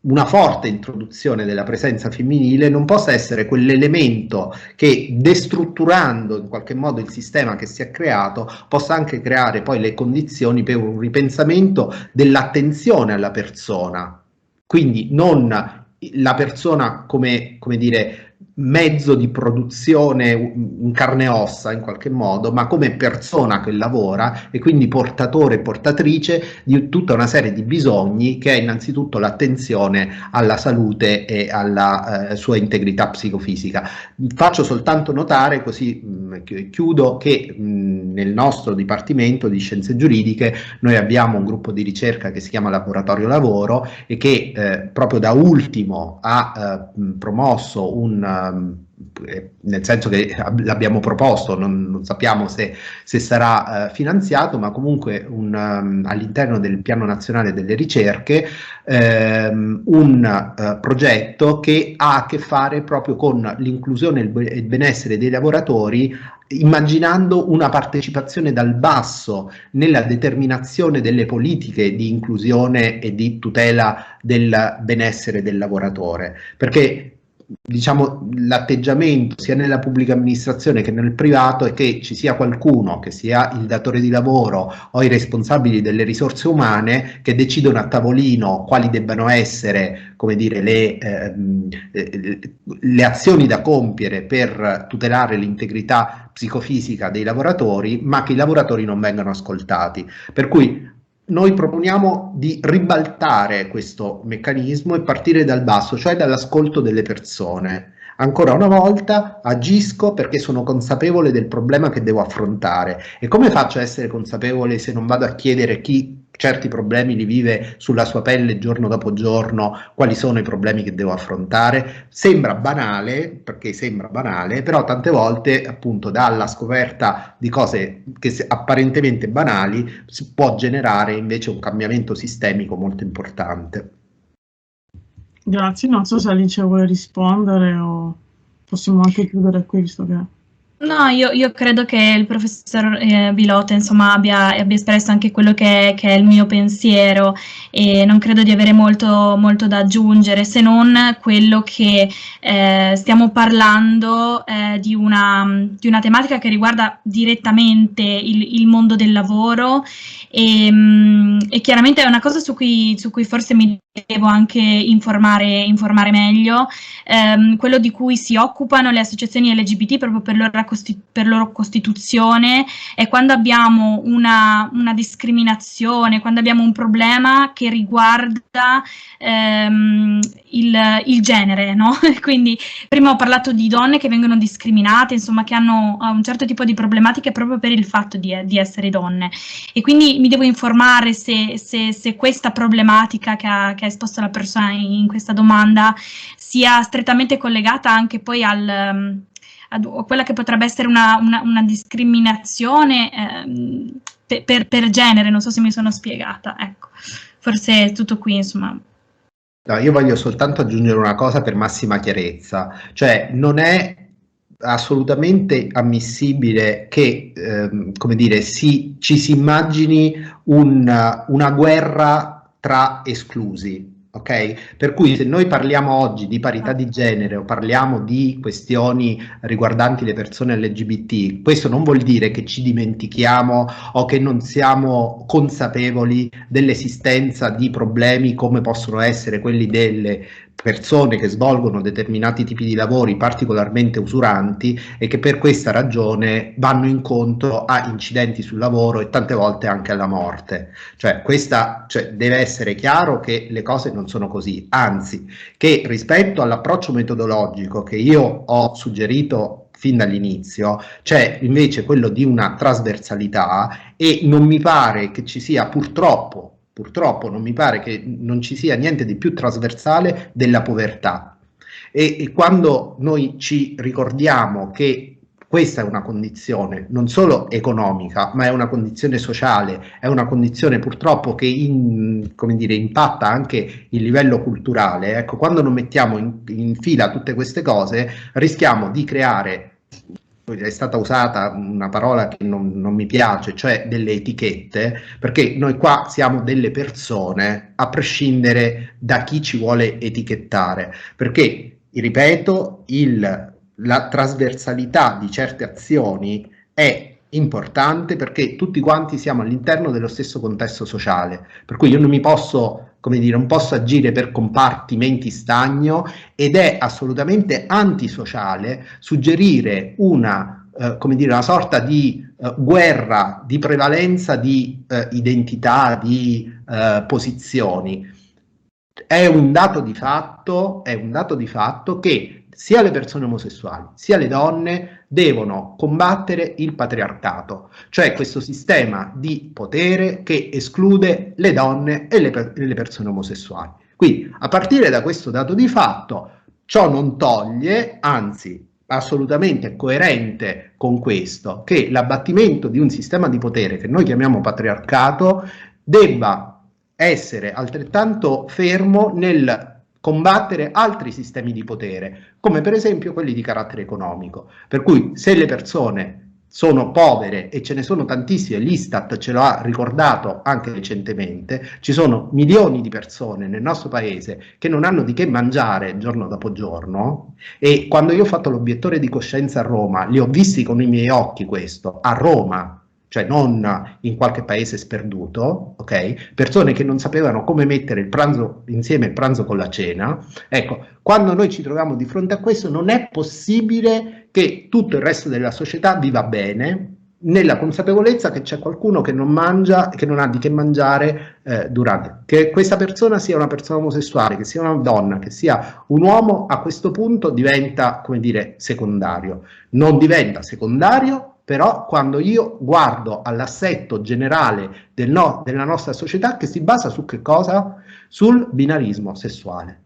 una forte introduzione della presenza femminile non possa essere quell'elemento che, destrutturando in qualche modo il sistema che si è creato, possa anche creare poi le condizioni per un ripensamento dell'attenzione alla persona. Quindi non la persona come dire, mezzo di produzione in carne e ossa in qualche modo, ma come persona che lavora e quindi portatore e portatrice di tutta una serie di bisogni, che è innanzitutto l'attenzione alla salute e alla sua integrità psicofisica. Faccio soltanto notare, così chiudo, che nel nostro Dipartimento di Scienze Giuridiche noi abbiamo un gruppo di ricerca che si chiama Laboratorio Lavoro e che proprio da ultimo ha promosso un nel senso che l'abbiamo proposto, non sappiamo se sarà finanziato, ma comunque all'interno del Piano Nazionale delle Ricerche un progetto che ha a che fare proprio con l'inclusione e il benessere dei lavoratori, immaginando una partecipazione dal basso nella determinazione delle politiche di inclusione e di tutela del benessere del lavoratore, perché diciamo l'atteggiamento sia nella pubblica amministrazione che nel privato è che ci sia qualcuno, che sia il datore di lavoro o i responsabili delle risorse umane, che decidono a tavolino quali debbano essere, come dire, le azioni da compiere per tutelare l'integrità psicofisica dei lavoratori, ma che i lavoratori non vengano ascoltati. Per cui noi proponiamo di ribaltare questo meccanismo e partire dal basso, cioè dall'ascolto delle persone. Ancora una volta agisco perché sono consapevole del problema che devo affrontare. E come faccio a essere consapevole se non vado a chiedere chi certi problemi li vive sulla sua pelle giorno dopo giorno, quali sono i problemi che devo affrontare? Sembra banale, perché sembra banale, però tante volte appunto dalla scoperta di cose che apparentemente banali si può generare invece un cambiamento sistemico molto importante. Grazie, non so se Alice vuole rispondere o possiamo anche chiudere qui, visto che... No, io credo che il professor Bilota, insomma, abbia espresso anche quello che è il mio pensiero, e non credo di avere molto da aggiungere, se non quello che stiamo parlando di una tematica che riguarda direttamente il mondo del lavoro, e chiaramente è una cosa su cui forse mi devo anche informare meglio, quello di cui si occupano le associazioni LGBT proprio per loro costituzione, è quando abbiamo una discriminazione, quando abbiamo un problema che riguarda il genere, no? Quindi prima ho parlato di donne che vengono discriminate, insomma, che hanno un certo tipo di problematiche proprio per il fatto di essere donne, e quindi mi devo informare se questa problematica che ha esposto la persona in questa domanda sia strettamente collegata anche poi a quella che potrebbe essere una discriminazione per genere. Non so se mi sono spiegata, ecco, forse è tutto qui, insomma. No, io voglio soltanto aggiungere una cosa per massima chiarezza, cioè non è assolutamente ammissibile che, come dire, ci si immagini una guerra tra esclusi. Ok? Per cui se noi parliamo oggi di parità di genere o parliamo di questioni riguardanti le persone LGBT, questo non vuol dire che ci dimentichiamo o che non siamo consapevoli dell'esistenza di problemi come possono essere quelli delle persone che svolgono determinati tipi di lavori particolarmente usuranti e che per questa ragione vanno incontro a incidenti sul lavoro e tante volte anche alla morte. Cioè deve essere chiaro che le cose non sono così, anzi che rispetto all'approccio metodologico che io ho suggerito fin dall'inizio, c'è invece quello di una trasversalità, e non mi pare che ci sia purtroppo non mi pare che non ci sia niente di più trasversale della povertà. E quando noi ci ricordiamo che questa è una condizione non solo economica, ma è una condizione sociale, è una condizione purtroppo che come dire, impatta anche il livello culturale, ecco, quando non mettiamo in fila tutte queste cose rischiamo di creare, è stata usata una parola che non mi piace, cioè delle etichette, perché noi qua siamo delle persone a prescindere da chi ci vuole etichettare, perché, ripeto, la trasversalità di certe azioni è importante perché tutti quanti siamo all'interno dello stesso contesto sociale, per cui io non mi posso, come dire, non posso agire per compartimenti stagno, ed è assolutamente antisociale suggerire come dire, una sorta di guerra di prevalenza di identità, di posizioni. È un dato di fatto che sia le persone omosessuali sia le donne devono combattere il patriarcato, cioè questo sistema di potere che esclude le donne e le persone omosessuali. Quindi, a partire da questo dato di fatto, ciò non toglie, anzi assolutamente coerente con questo, che l'abbattimento di un sistema di potere che noi chiamiamo patriarcato debba essere altrettanto fermo nel combattere altri sistemi di potere, come per esempio quelli di carattere economico. Per cui se le persone sono povere, e ce ne sono tantissime, l'Istat ce lo ha ricordato anche recentemente, ci sono milioni di persone nel nostro paese che non hanno di che mangiare giorno dopo giorno, e quando io ho fatto l'obiettore di coscienza a Roma, li ho visti con i miei occhi questo, a Roma, cioè non in qualche paese sperduto, ok? Persone che non sapevano come mettere il pranzo insieme, il pranzo con la cena. Ecco, quando noi ci troviamo di fronte a questo, non è possibile che tutto il resto della società viva bene, nella consapevolezza che c'è qualcuno che non mangia, che non ha di che mangiare durante. Che questa persona sia una persona omosessuale, che sia una donna, che sia un uomo, a questo punto diventa, come dire, secondario. Non diventa secondario però quando io guardo all'assetto generale della nostra società, che si basa su che cosa? Sul binarismo sessuale.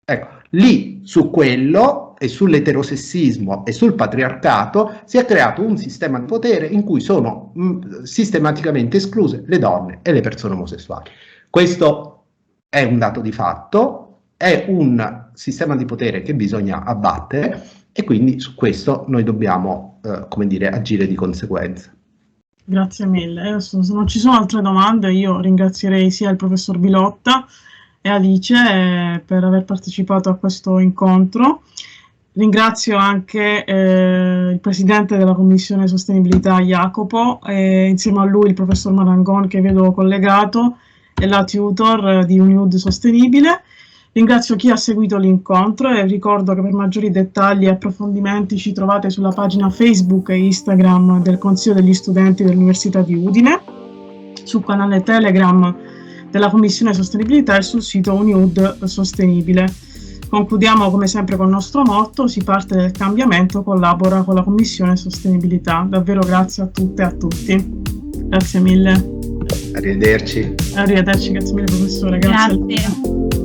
Ecco, lì su quello e sull'eterosessismo e sul patriarcato si è creato un sistema di potere in cui sono sistematicamente escluse le donne e le persone omosessuali. Questo è un dato di fatto, è un sistema di potere che bisogna abbattere, e quindi su questo noi dobbiamo, come dire, agire di conseguenza. Grazie mille. Se non ci sono altre domande, io ringrazierei sia il professor Bilotta e Alice per aver partecipato a questo incontro. Ringrazio anche il presidente della Commissione Sostenibilità, Jacopo, e insieme a lui il professor Marangon, che vedo collegato, e la tutor di Uniud Sostenibile. Ringrazio chi ha seguito l'incontro e ricordo che per maggiori dettagli e approfondimenti ci trovate sulla pagina Facebook e Instagram del Consiglio degli Studenti dell'Università di Udine, sul canale Telegram della Commissione Sostenibilità e sul sito Uniud Sostenibile. Concludiamo come sempre con il nostro motto: si parte del cambiamento, collabora con la Commissione Sostenibilità. Davvero grazie a tutte e a tutti. Grazie mille. Arrivederci. Arrivederci, grazie mille professore. Grazie.